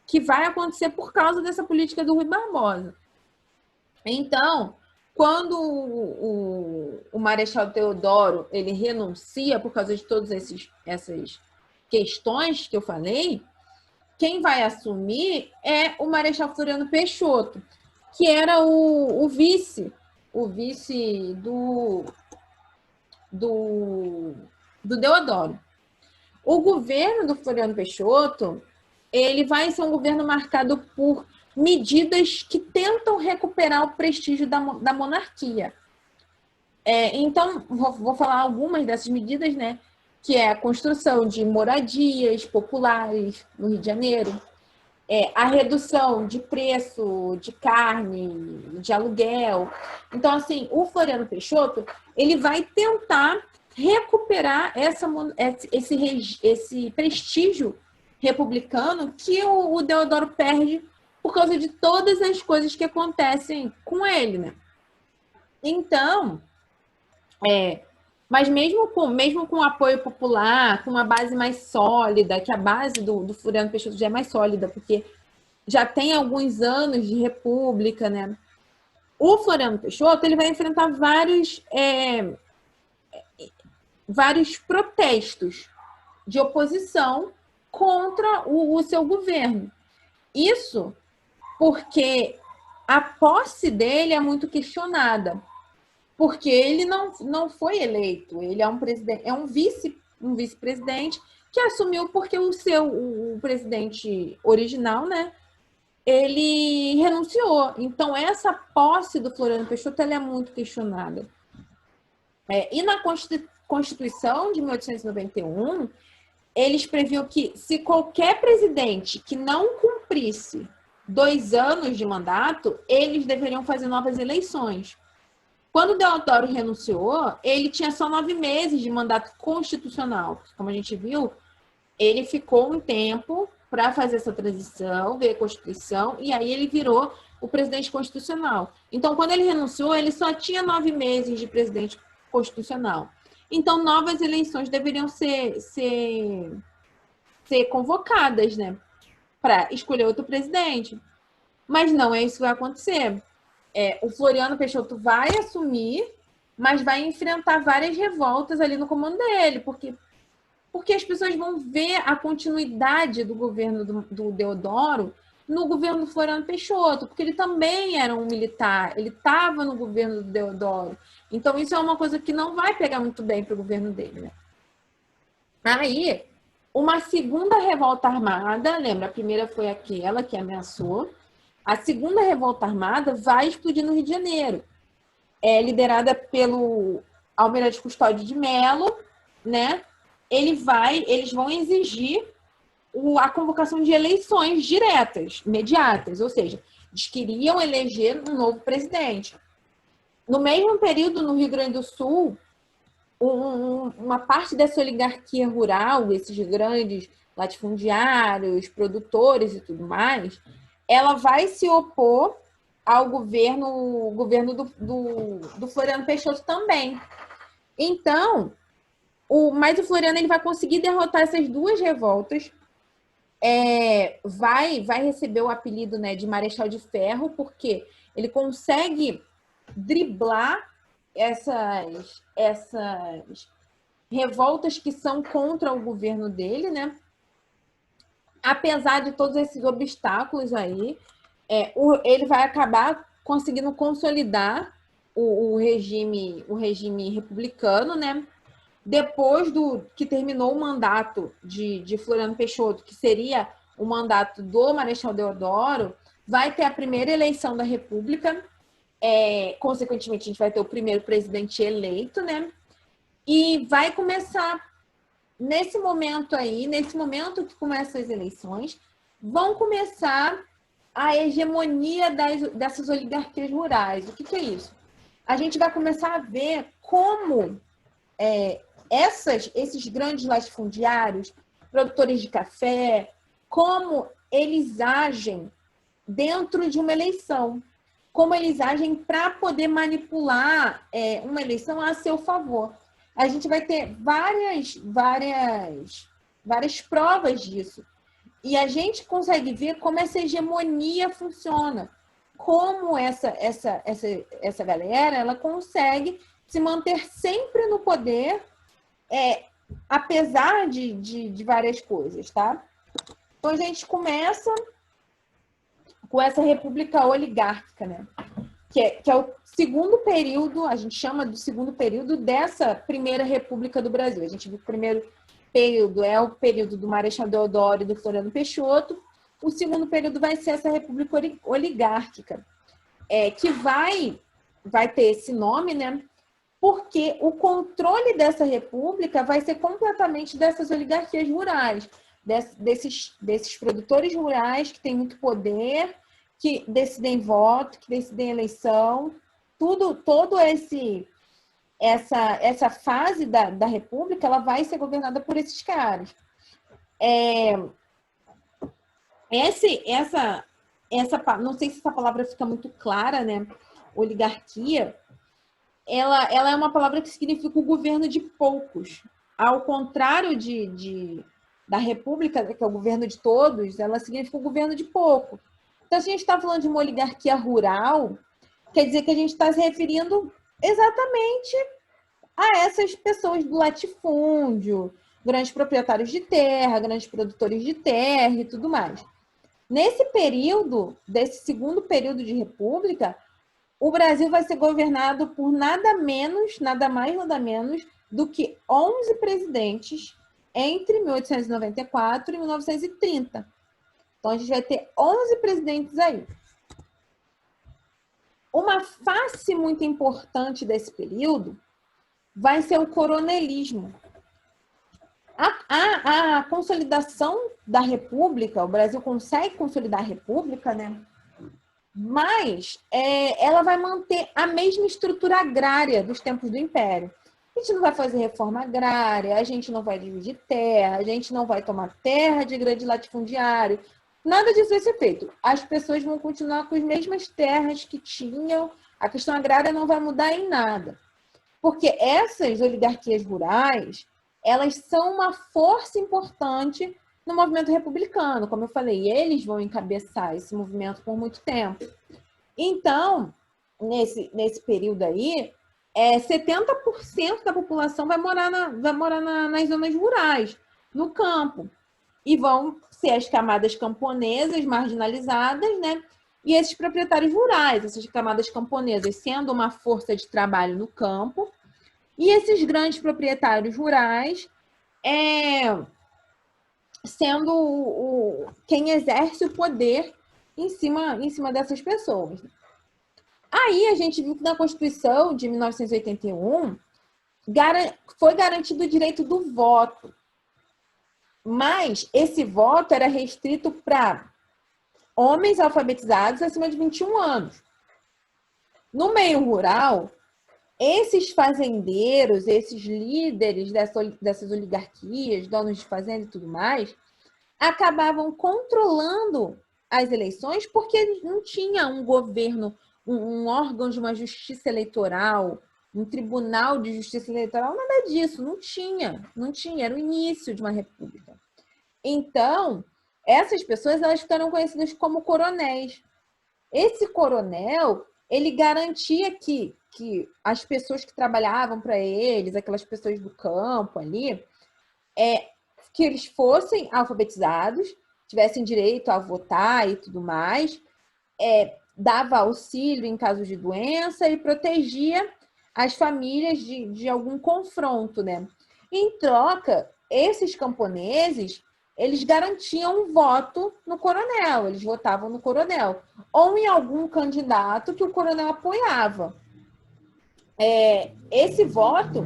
que vai acontecer por causa dessa política do Rui Barbosa. Então, quando o Marechal Deodoro ele renuncia por causa de todas essas questões que eu falei, quem vai assumir é o Marechal Floriano Peixoto, que era o vice do Deodoro. O governo do Floriano Peixoto, ele vai ser um governo marcado por medidas que tentam recuperar o prestígio da monarquia. Então, vou falar algumas dessas medidas, né? Que é a construção de moradias populares no Rio de Janeiro, a redução de preço de carne, de aluguel. Então, assim, o Floriano Peixoto, ele vai tentar recuperar esse prestígio republicano que o Deodoro perde por causa de todas as coisas que acontecem com ele, né? Então, mas mesmo com apoio popular, com uma base mais sólida, que a base do Floriano Peixoto já é mais sólida, porque já tem alguns anos de república, né? O Floriano Peixoto ele vai enfrentar vários protestos de oposição contra o seu governo. Isso porque a posse dele é muito questionada, porque ele não foi eleito, ele é um presidente, é um um vice-presidente, que assumiu porque o presidente original, né, ele renunciou. Então, essa posse do Floriano Peixoto ela é muito questionada. E na Constituição de 1891, eles previam que se qualquer presidente que não cumprisse 2 anos de mandato, eles deveriam fazer novas eleições. Quando Deodoro renunciou, ele tinha só 9 meses de mandato constitucional. Como a gente viu, ele ficou um tempo para fazer essa transição, ver a Constituição, e aí ele virou o presidente constitucional. Então, quando ele renunciou, ele só tinha 9 meses de presidente constitucional. Então, novas eleições deveriam ser convocadas, né, para escolher outro presidente. Mas não é isso que vai acontecer. O Floriano Peixoto vai assumir, mas vai enfrentar várias revoltas ali no comando dele, porque as pessoas vão ver a continuidade do governo do Deodoro no governo do Floriano Peixoto, porque ele também era um militar, ele estava no governo do Deodoro. Então, isso é uma coisa que não vai pegar muito bem para o governo dele, né? Aí, uma segunda revolta armada, lembra, a primeira foi aquela que ameaçou, a segunda revolta armada vai explodir no Rio de Janeiro, liderada pelo Almirante Custódio de Mello, né? Eles vão exigir a convocação de eleições diretas, imediatas, ou seja, eles queriam eleger um novo presidente. No mesmo período, no Rio Grande do Sul, uma parte dessa oligarquia rural, esses grandes latifundiários, produtores e tudo mais, ela vai se opor ao governo do Floriano Peixoto também. Então, mas o Floriano ele vai conseguir derrotar essas duas revoltas, vai receber o apelido, né, de Marechal de Ferro, porque ele consegue driblar essas revoltas que são contra o governo dele, né? Apesar de todos esses obstáculos aí, ele vai acabar conseguindo consolidar o regime republicano, né? Depois que terminou o mandato de Floriano Peixoto, que seria o mandato do Marechal Deodoro, vai ter a primeira eleição da República, consequentemente a gente vai ter o primeiro presidente eleito, né? E vai começar, nesse momento que começam as eleições, vão começar a hegemonia dessas oligarquias rurais. O que é isso? A gente vai começar a ver como esses grandes latifundiários, produtores de café, como eles agem dentro de uma eleição, como eles agem para poder manipular uma eleição a seu favor. A gente vai ter várias provas disso. E a gente consegue ver como essa hegemonia funciona, como essa galera ela consegue se manter sempre no poder, apesar de várias coisas, tá? Então, a gente começa com essa república oligárquica, né? Que é o segundo período, a gente chama do segundo período dessa primeira república do Brasil. A gente viu que o primeiro período é o período do Marechal Deodoro e do Floriano Peixoto. O segundo período vai ser essa república oligárquica, que vai ter esse nome, né? Porque o controle dessa república vai ser completamente dessas oligarquias rurais, desses produtores rurais que têm muito poder, que decidem voto, que decidem eleição, todo essa fase da república, ela vai ser governada por esses caras. Não sei se essa palavra fica muito clara, né? Oligarquia, ela é uma palavra que significa o governo de poucos. Ao contrário da república, que é o governo de todos, ela significa o governo de pouco. Então, se a gente está falando de uma oligarquia rural, quer dizer que a gente está se referindo exatamente a essas pessoas do latifúndio, grandes proprietários de terra, grandes produtores de terra e tudo mais. Nesse período, desse segundo período de república, o Brasil vai ser governado por nada mais, nada menos do que 11 presidentes entre 1894 e 1930. Então, a gente vai ter 11 presidentes aí. Uma face muito importante desse período vai ser o coronelismo. A consolidação da República, o Brasil consegue consolidar a República, né? Mas ela vai manter a mesma estrutura agrária dos tempos do Império. A gente não vai fazer reforma agrária, a gente não vai dividir terra, a gente não vai tomar terra de grande latifundiário. Nada disso vai ser feito. As pessoas vão continuar com as mesmas terras que tinham, a questão agrária não vai mudar em nada. Porque essas oligarquias rurais, elas são uma força importante no movimento republicano, como eu falei, eles vão encabeçar esse movimento por muito tempo. Então, nesse período aí, 70% da população vai morar nas zonas rurais, no campo. E vão ser as camadas camponesas marginalizadas, né? E esses proprietários rurais, essas camadas camponesas sendo uma força de trabalho no campo, e esses grandes proprietários rurais sendo quem exerce o poder em cima dessas pessoas. Aí a gente viu que na Constituição de 1981 foi garantido o direito do voto. Mas esse voto era restrito para homens alfabetizados acima de 21 anos. No meio rural, esses fazendeiros, esses líderes dessas oligarquias, donos de fazenda e tudo mais, acabavam controlando as eleições porque não tinha um governo, um órgão de uma justiça eleitoral, um tribunal de justiça eleitoral, nada disso, não tinha, era o início de uma república. Então, essas pessoas elas ficaram conhecidas como coronéis. Esse coronel, ele garantia que as pessoas que trabalhavam para eles, aquelas pessoas do campo ali, que eles fossem alfabetizados, tivessem direito a votar e tudo mais, dava auxílio em caso de doença e protegia as famílias de algum confronto, né? Em troca, esses camponeses, eles garantiam um voto no coronel, eles votavam no coronel, ou em algum candidato que o coronel apoiava. Esse voto,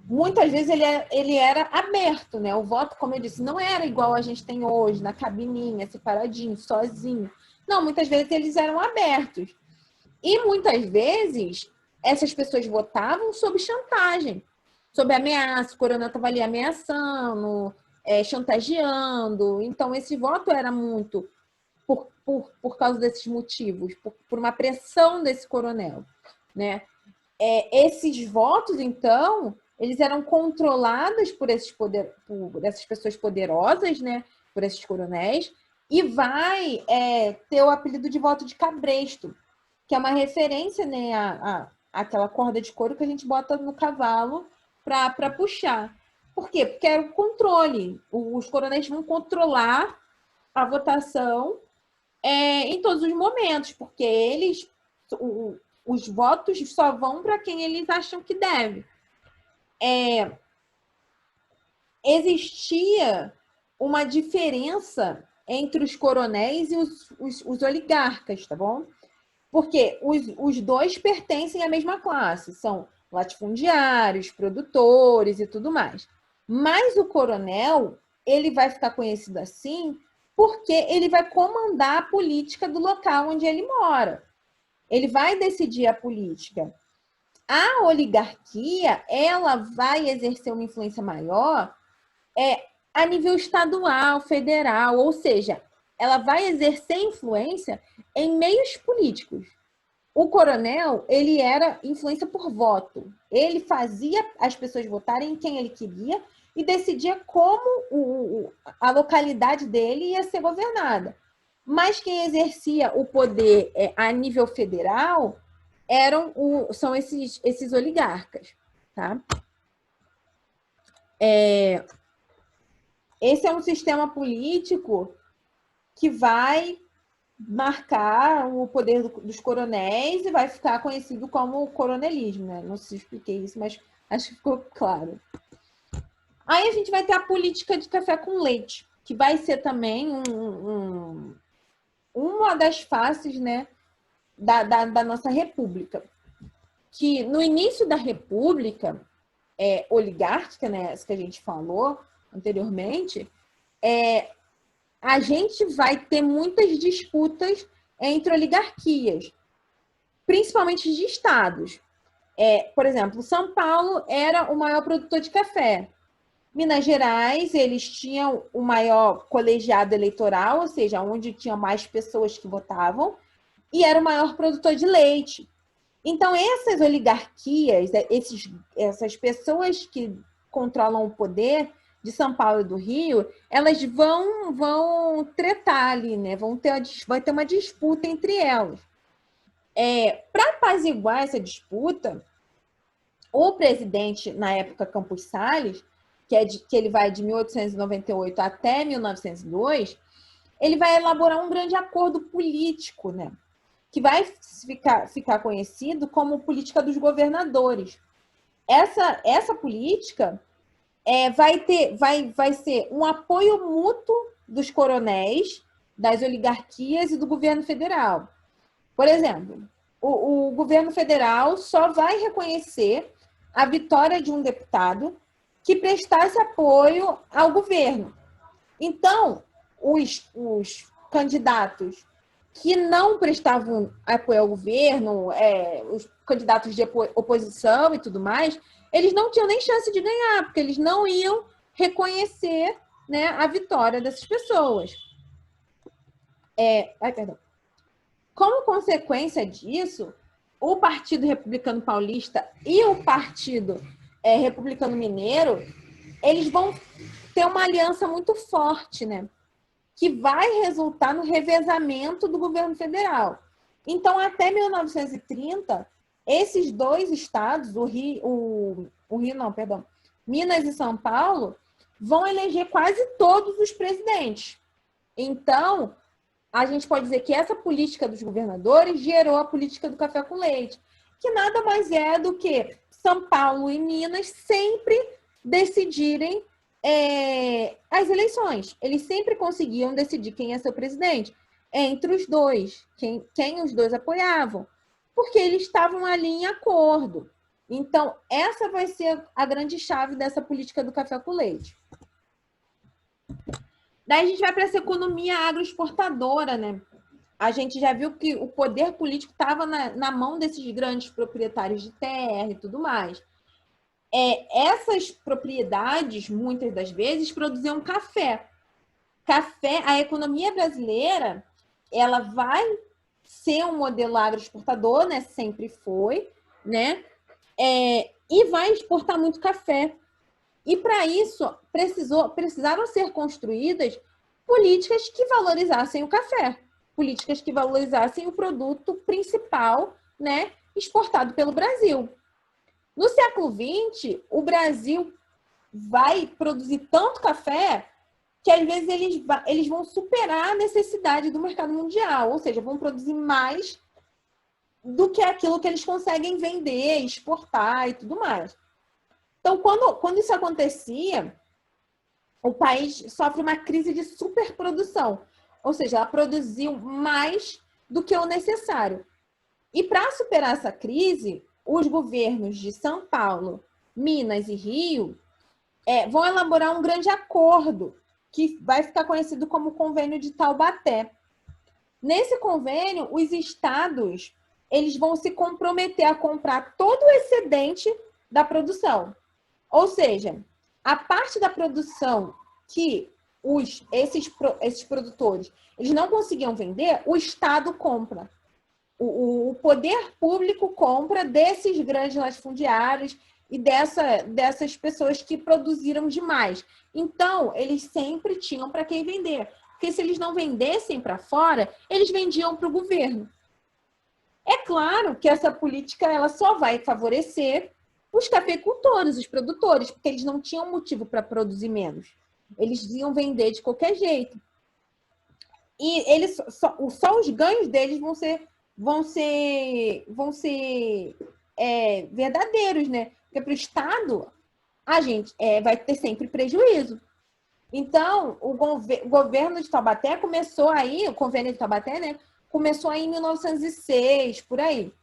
muitas vezes, ele era aberto, né? O voto, como eu disse, não era igual a gente tem hoje, na cabininha, separadinho, sozinho. Não, muitas vezes eles eram abertos. E muitas vezes essas pessoas votavam sob chantagem, sob ameaça, o coronel estava ali ameaçando, chantageando. Então, esse voto era muito por causa desses motivos, por uma pressão desse coronel, né? Esses votos, então, eles eram controlados por essas pessoas poderosas, né? Por esses coronéis, e vai ter o apelido de voto de cabresto, que é uma referência, né, àquela corda de couro que a gente bota no cavalo para puxar. Por quê? Porque era o controle. Os coronéis vão controlar a votação em todos os momentos, porque os votos só vão para quem eles acham que deve. Existia uma diferença entre os coronéis e os oligarcas, tá bom? Porque os dois pertencem à mesma classe, são latifundiários, produtores e tudo mais. Mas o coronel, ele vai ficar conhecido assim porque ele vai comandar a política do local onde ele mora. Ele vai decidir a política. A oligarquia, ela vai exercer uma influência maior a nível estadual, federal, ou seja, ela vai exercer influência em meios políticos. O coronel, ele era influência por voto. Ele fazia as pessoas votarem em quem ele queria e decidia como a localidade dele ia ser governada. Mas quem exercia o poder a nível federal são esses oligarcas, tá? Esse é um sistema político que vai marcar o poder dos coronéis e vai ficar conhecido como coronelismo, né? Não sei se expliquei isso, mas Acho que ficou claro. Aí a gente vai ter a política de café com leite, que vai ser também uma das faces, né, da nossa república. Que no início da república oligárquica, né, essa que a gente falou anteriormente, a gente vai ter muitas disputas entre oligarquias, principalmente de estados. Por exemplo, São Paulo era o maior produtor de café. Minas Gerais, eles tinham o maior colegiado eleitoral, ou seja, onde tinha mais pessoas que votavam, e era o maior produtor de leite. Então, essas oligarquias, essas pessoas que controlam o poder de São Paulo e do Rio, elas vão tretar ali, né? Vai ter uma disputa entre elas. Para apaziguar essa disputa, o presidente, na época, Campos Salles, que ele vai de 1898 até 1902, ele vai elaborar um grande acordo político, né? Que vai ficar conhecido como política dos governadores. Essa política vai ser um apoio mútuo dos coronéis, das oligarquias e do governo federal. Por exemplo, o governo federal só vai reconhecer a vitória de um deputado que prestasse apoio ao governo. Então, os candidatos que não prestavam apoio ao governo, os candidatos de oposição e tudo mais, eles não tinham nem chance de ganhar, porque eles não iam reconhecer, né, a vitória dessas pessoas. Como consequência disso, o Partido Republicano Paulista e o Partido Republicano Mineiro, eles vão ter uma aliança muito forte, né? Que vai resultar no revezamento do governo federal. Então, até 1930, esses dois estados, Minas e São Paulo, vão eleger quase todos os presidentes. Então, a gente pode dizer que essa política dos governadores gerou a política do café com leite, que nada mais é do que São Paulo e Minas sempre decidirem as eleições. Eles sempre conseguiam decidir quem ia ser o presidente entre os dois, quem os dois apoiavam, porque eles estavam ali em acordo. Então, essa vai ser a grande chave dessa política do café com leite. Daí a gente vai para essa economia agroexportadora, né? A gente já viu que o poder político estava na mão desses grandes proprietários de terra e tudo mais. Essas propriedades, muitas das vezes, produziam café. A economia brasileira, ela vai ser um modelo agroexportador, né? Sempre foi, né? E vai exportar muito café. E para isso, precisaram ser construídas políticas que valorizassem o café, políticas que valorizassem o produto principal, né, exportado pelo Brasil. No século XX, o Brasil vai produzir tanto café que, às vezes, eles vão superar a necessidade do mercado mundial, ou seja, vão produzir mais do que aquilo que eles conseguem vender, exportar e tudo mais. Então, quando isso acontecia, o país sofre uma crise de superprodução, ou seja, ela produziu mais do que o necessário. E para superar essa crise, os governos de São Paulo, Minas e Rio vão elaborar um grande acordo que vai ficar conhecido como Convênio de Taubaté. Nesse convênio, os estados eles vão se comprometer a comprar todo o excedente da produção. Ou seja, a parte da produção que esses produtores eles não conseguiam vender, o Estado compra. O poder público compra desses grandes latifundiários e dessas pessoas que produziram demais. Então, eles sempre tinham para quem vender. Porque se eles não vendessem para fora, eles vendiam para o governo. É claro que essa política ela só vai favorecer os cafeicultores, os produtores, porque eles não tinham motivo para produzir menos. Eles iam vender de qualquer jeito. E eles só os ganhos deles vão ser verdadeiros, né? Porque para o Estado, a gente vai ter sempre prejuízo. Então, o governo de Taubaté começou aí, o convênio de Taubaté, né? Começou aí em 1906, por aí.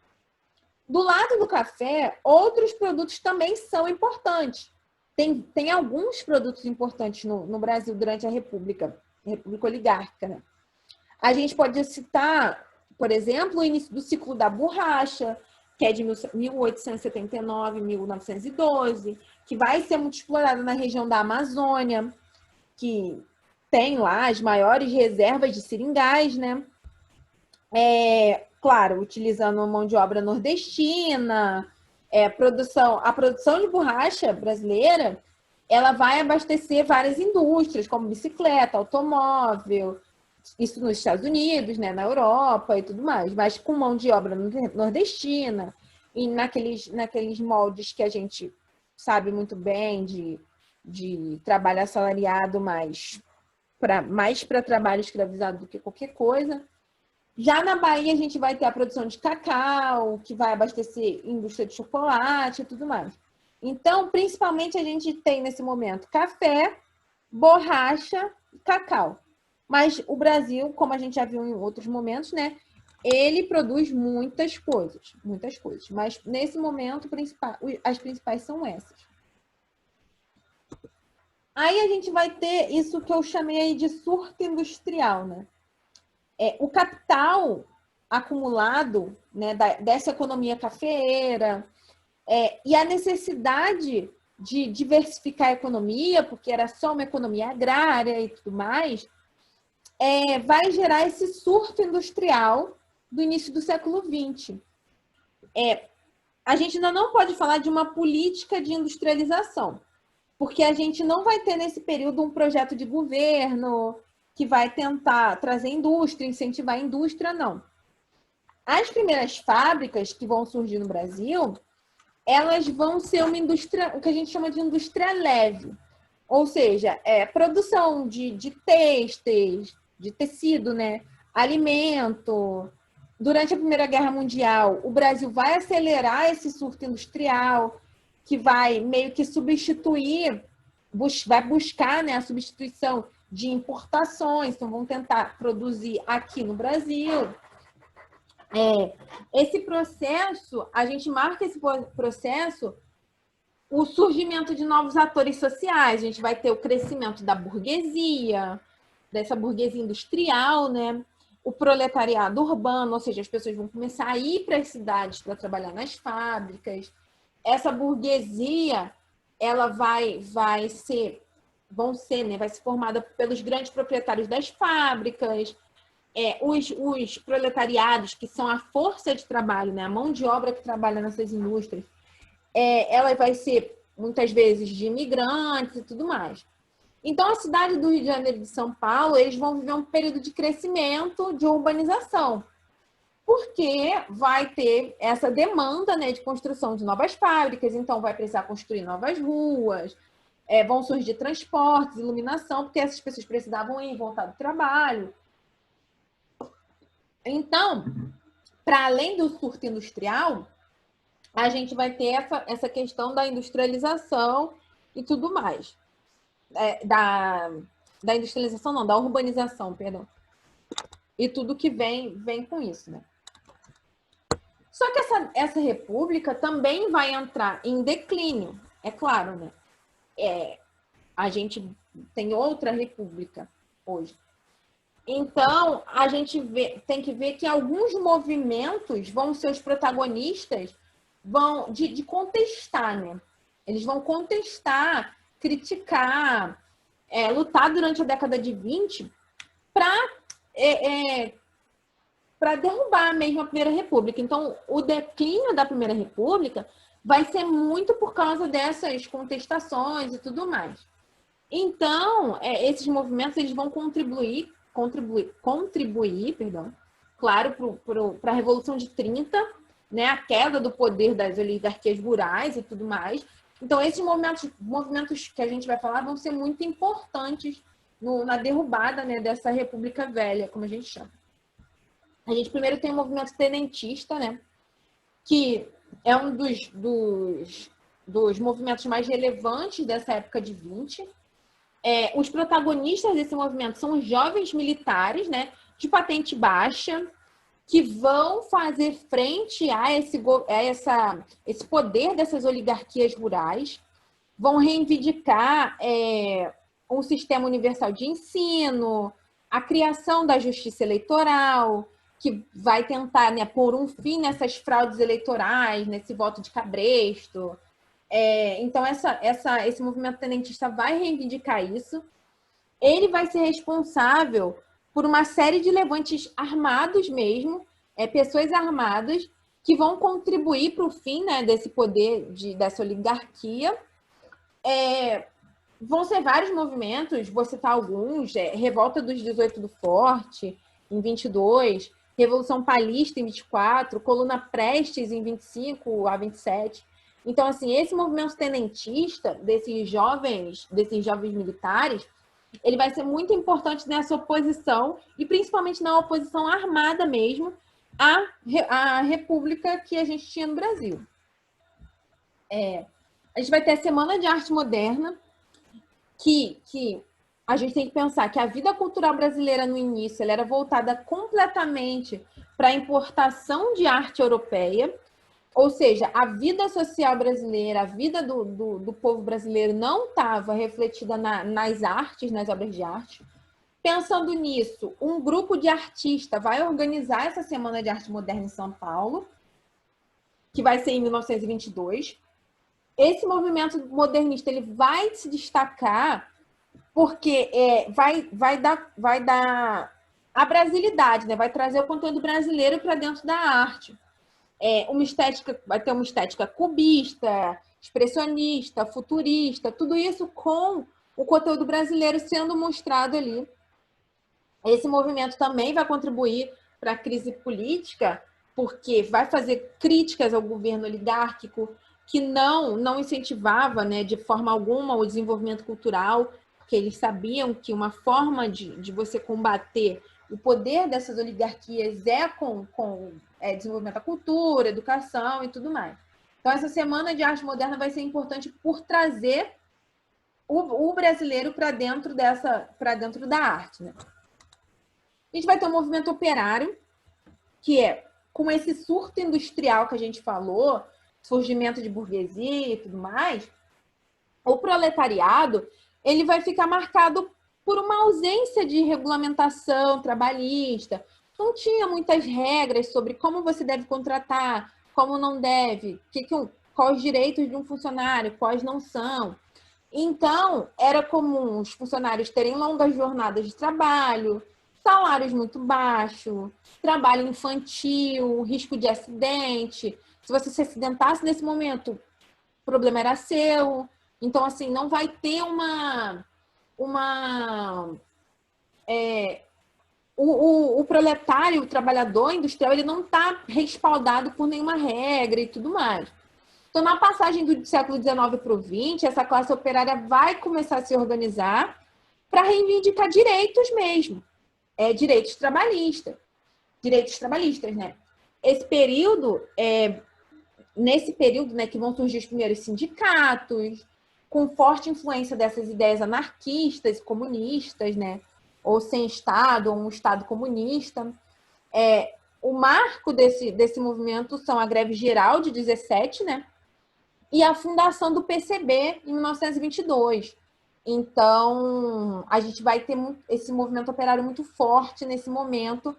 Do lado do café, outros produtos também são importantes. Tem alguns produtos importantes no Brasil durante a República Oligárquica, né? A gente pode citar, por exemplo, o início do ciclo da borracha, que é de 1879, 1912, que vai ser muito explorado na região da Amazônia, que tem lá as maiores reservas de seringais, né? Claro, utilizando mão de obra nordestina, a produção de borracha brasileira, ela vai abastecer várias indústrias, como bicicleta, automóvel, isso nos Estados Unidos, né, na Europa e tudo mais, mas com mão de obra nordestina e naqueles moldes que a gente sabe muito bem de trabalho assalariado, mais para trabalho escravizado do que qualquer coisa. Já na Bahia, a gente vai ter a produção de cacau, que vai abastecer indústria de chocolate e tudo mais. Então, principalmente, a gente tem nesse momento café, borracha e cacau. Mas o Brasil, como a gente já viu em outros momentos, né? Ele produz muitas coisas. Mas nesse momento, as principais são essas. Aí a gente vai ter isso que eu chamei aí de surto industrial, né? O capital acumulado, né, dessa economia cafeeira, e a necessidade de diversificar a economia, porque era só uma economia agrária e tudo mais, vai gerar esse surto industrial do início do século XX. A gente ainda não pode falar de uma política de industrialização, porque a gente não vai ter nesse período um projeto de governo que vai tentar trazer indústria, incentivar a indústria, não. As primeiras fábricas que vão surgir no Brasil, elas vão ser uma indústria, o que a gente chama de indústria leve, ou seja, produção de têxteis, de tecido, né? Alimento. Durante a Primeira Guerra Mundial, o Brasil vai acelerar esse surto industrial, que vai meio que substituir, vai buscar, né, a substituição de importações, então vão tentar produzir aqui no Brasil. Esse processo, a gente marca esse processo, o surgimento de novos atores sociais, a gente vai ter o crescimento da burguesia, dessa burguesia industrial, né? O proletariado urbano, ou seja, as pessoas vão começar a ir para as cidades para trabalhar nas fábricas. Essa burguesia, ela vai ser formada pelos grandes proprietários das fábricas, os proletariados, que são a força de trabalho, né? A mão de obra que trabalha nessas indústrias, ela vai ser, muitas vezes, de imigrantes e tudo mais. Então, a cidade do Rio de Janeiro e de São Paulo, eles vão viver um período de crescimento, de urbanização, porque vai ter essa demanda, né, de construção de novas fábricas, então vai precisar construir novas ruas, vão surgir transportes, iluminação, porque essas pessoas precisavam ir e voltar do trabalho. Então, para além do surto industrial, a gente vai ter essa questão da industrialização e tudo mais. Da industrialização, não, da urbanização, perdão. E tudo que vem com isso, né? Só que essa república também vai entrar em declínio, é claro, né? A gente tem outra república hoje. Então, a gente tem que ver que alguns movimentos vão ser os protagonistas de contestar, né? Eles vão contestar, criticar, lutar durante a década de 20 para derrubar mesmo a Primeira República. Então, o declínio da Primeira República vai ser muito por causa dessas contestações e tudo mais. Então, esses movimentos eles vão contribuir, claro, para a Revolução de 30, né, a queda do poder das oligarquias rurais e tudo mais. Então, esses movimentos que a gente vai falar vão ser muito importantes na derrubada, né, dessa República Velha, como a gente chama. A gente primeiro tem o movimento tenentista, né, que é um dos movimentos mais relevantes dessa época de 20. Os protagonistas desse movimento são os jovens militares, né, de patente baixa, que vão fazer frente a esse poder dessas oligarquias rurais, vão reivindicar um sistema universal de ensino, a criação da justiça eleitoral, que vai tentar, né, pôr um fim nessas fraudes eleitorais, nesse voto de cabresto. Então, esse movimento tenentista vai reivindicar isso. Ele vai ser responsável por uma série de levantes armados mesmo, pessoas armadas, que vão contribuir para o fim, né, desse poder, dessa oligarquia. Vão ser vários movimentos, vou citar alguns: Revolta dos 18 do Forte, em 22, Revolução Paulista, em 24, Coluna Prestes, em 25 a 27. Então, assim, esse movimento tenentista, desses jovens militares, ele vai ser muito nessa oposição, e principalmente na oposição armada mesmo, à república que a gente tinha no Brasil. A gente vai ter a Semana de Arte Moderna, que a gente tem que pensar que a vida cultural brasileira no início ela era voltada completamente para a importação de arte europeia, ou seja, a vida social brasileira, a vida do povo brasileiro não estava refletida nas artes, nas obras de arte. Pensando nisso, um grupo de artistas vai organizar essa Semana de Arte Moderna em São Paulo, que vai ser em 1922. Esse movimento modernista ele vai se destacar porque vai dar a brasilidade, né? Vai trazer o conteúdo brasileiro para dentro da arte. Vai ter uma estética cubista, expressionista, futurista, tudo isso com o conteúdo brasileiro sendo mostrado ali. Esse movimento também vai contribuir para a crise política, porque vai fazer críticas ao governo oligárquico, que não incentivava, né, de forma alguma o desenvolvimento cultural, porque eles sabiam que uma forma de você combater o poder dessas oligarquias com desenvolvimento da cultura, educação e tudo mais. Então, essa Semana de Arte Moderna vai ser importante por trazer o brasileiro para dentro da arte, né? A gente vai ter um movimento operário, que com esse surto industrial que a gente falou, surgimento de burguesia e tudo mais, o proletariado ele vai ficar marcado por uma ausência de regulamentação trabalhista. Não tinha muitas regras sobre como você deve contratar, como não deve, quais os direitos de um funcionário, quais não são. Então, era comum os funcionários terem longas jornadas de trabalho, salários muito baixos, trabalho infantil, risco de acidente. Se você se acidentasse nesse momento, o problema era seu. Então, assim, não vai ter o proletário, o trabalhador industrial, ele não está respaldado por nenhuma regra e tudo mais. Então, na passagem do século XIX para o XX, essa classe operária vai começar a se organizar para reivindicar direitos mesmo, direitos trabalhistas, né? Nesse período, né, que vão surgir os primeiros sindicatos, com forte influência dessas ideias anarquistas, comunistas, né? Ou sem Estado, ou um Estado comunista. O marco desse movimento são a greve geral de 17, né? E a fundação do PCB em 1922. Então, a gente vai ter esse movimento operário muito forte nesse momento,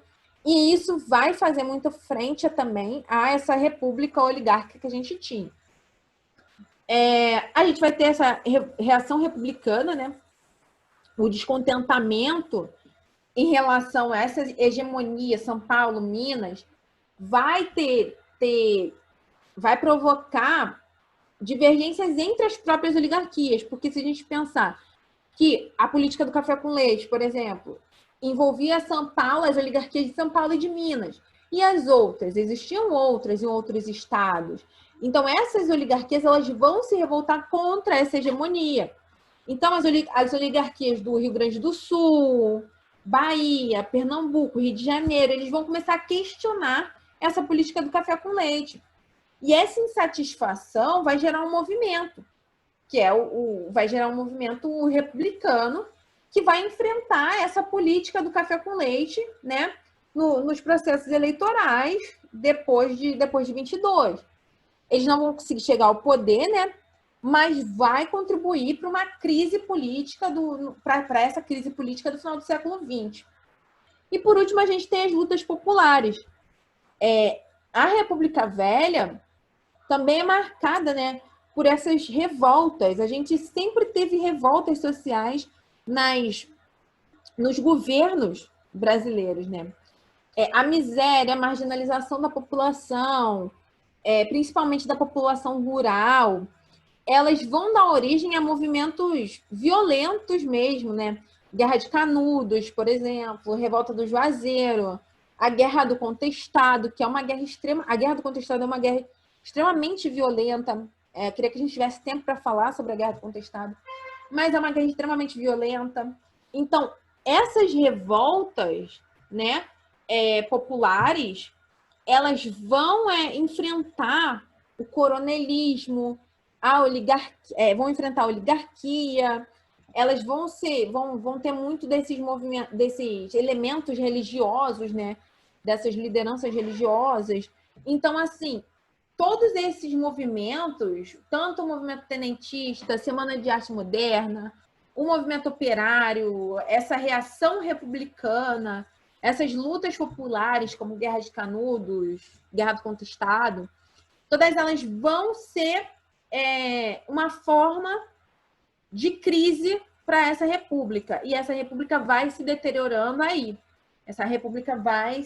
e isso vai fazer muita frente também a essa república oligárquica que a gente tinha. A gente vai ter essa reação republicana, né? O descontentamento em relação a essa hegemonia, São Paulo, Minas, vai provocar divergências entre as próprias oligarquias, porque se a gente pensar que a política do café com leite, por exemplo, envolvia São Paulo, as oligarquias de São Paulo e de Minas, e as outras, existiam outras em outros estados. Então, essas oligarquias elas vão se revoltar contra essa hegemonia. Então, as oligarquias do Rio Grande do Sul, Bahia, Pernambuco, Rio de Janeiro, eles vão começar a questionar essa política do café com leite. E essa insatisfação vai gerar um movimento, que é vai gerar um movimento republicano que vai enfrentar essa política do café com leite, né, nos processos eleitorais depois de 22. Eles não vão conseguir chegar ao poder, né, mas vai contribuir para uma crise política, para essa crise política do final do século XX. E, por último, a gente tem as lutas populares. A República Velha também é marcada, né, por essas revoltas. A gente sempre teve revoltas sociais nos governos brasileiros, né? A miséria, a marginalização da população, principalmente da população rural, elas vão dar origem a movimentos violentos mesmo, né? Guerra de Canudos, por exemplo, Revolta do Juazeiro, a Guerra do Contestado, que é uma guerra extrema. A Guerra do Contestado é uma guerra extremamente violenta. Queria que a gente tivesse tempo para falar sobre a Guerra do Contestado, mas é uma guerra extremamente violenta. Então, essas revoltas, né, populares, elas vão enfrentar o coronelismo, a oligarquia, vão enfrentar a oligarquia, elas vão ter muito desses movimentos, desses elementos religiosos, né, dessas lideranças religiosas. Então, assim, todos esses movimentos, tanto o movimento tenentista, Semana de Arte Moderna, o movimento operário, essa reação republicana, essas lutas populares, como Guerra de Canudos, Guerra do Contestado, todas elas vão ser uma forma de crise para essa república. E essa república vai se deteriorando aí. Essa república vai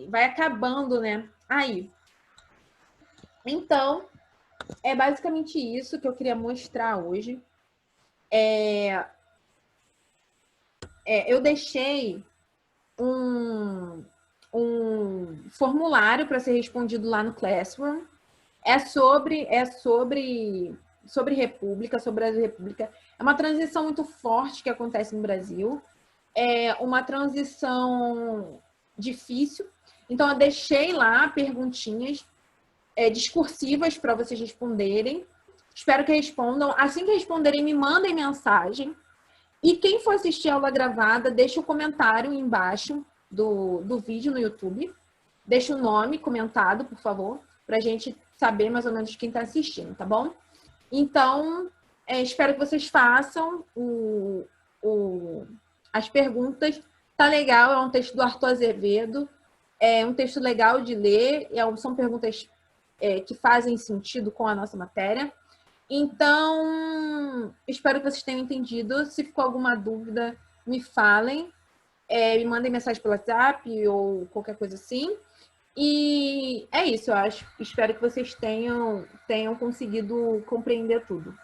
vai acabando, né, aí. Então, é basicamente isso que eu queria mostrar hoje. Eu deixei um formulário para ser respondido lá no Classroom. É sobre república, sobre a república. É uma transição muito forte que acontece no Brasil. É uma transição difícil. Então, eu deixei lá perguntinhas discursivas para vocês responderem. Espero que respondam. Assim que responderem, me mandem mensagem. E quem for assistir a aula gravada, deixa o comentário embaixo do vídeo no YouTube. Deixa o nome comentado, por favor, para a gente saber mais ou menos quem está assistindo, tá bom? Então, espero que vocês façam as perguntas. Tá legal, é um texto do Arthur Azevedo. É um texto legal de ler. São perguntas que fazem sentido com a nossa matéria. Então, espero que vocês tenham entendido. Se ficou alguma dúvida, me falem. Me mandem mensagem pelo WhatsApp ou qualquer coisa assim. E é isso, eu acho. Espero que vocês tenham conseguido compreender tudo.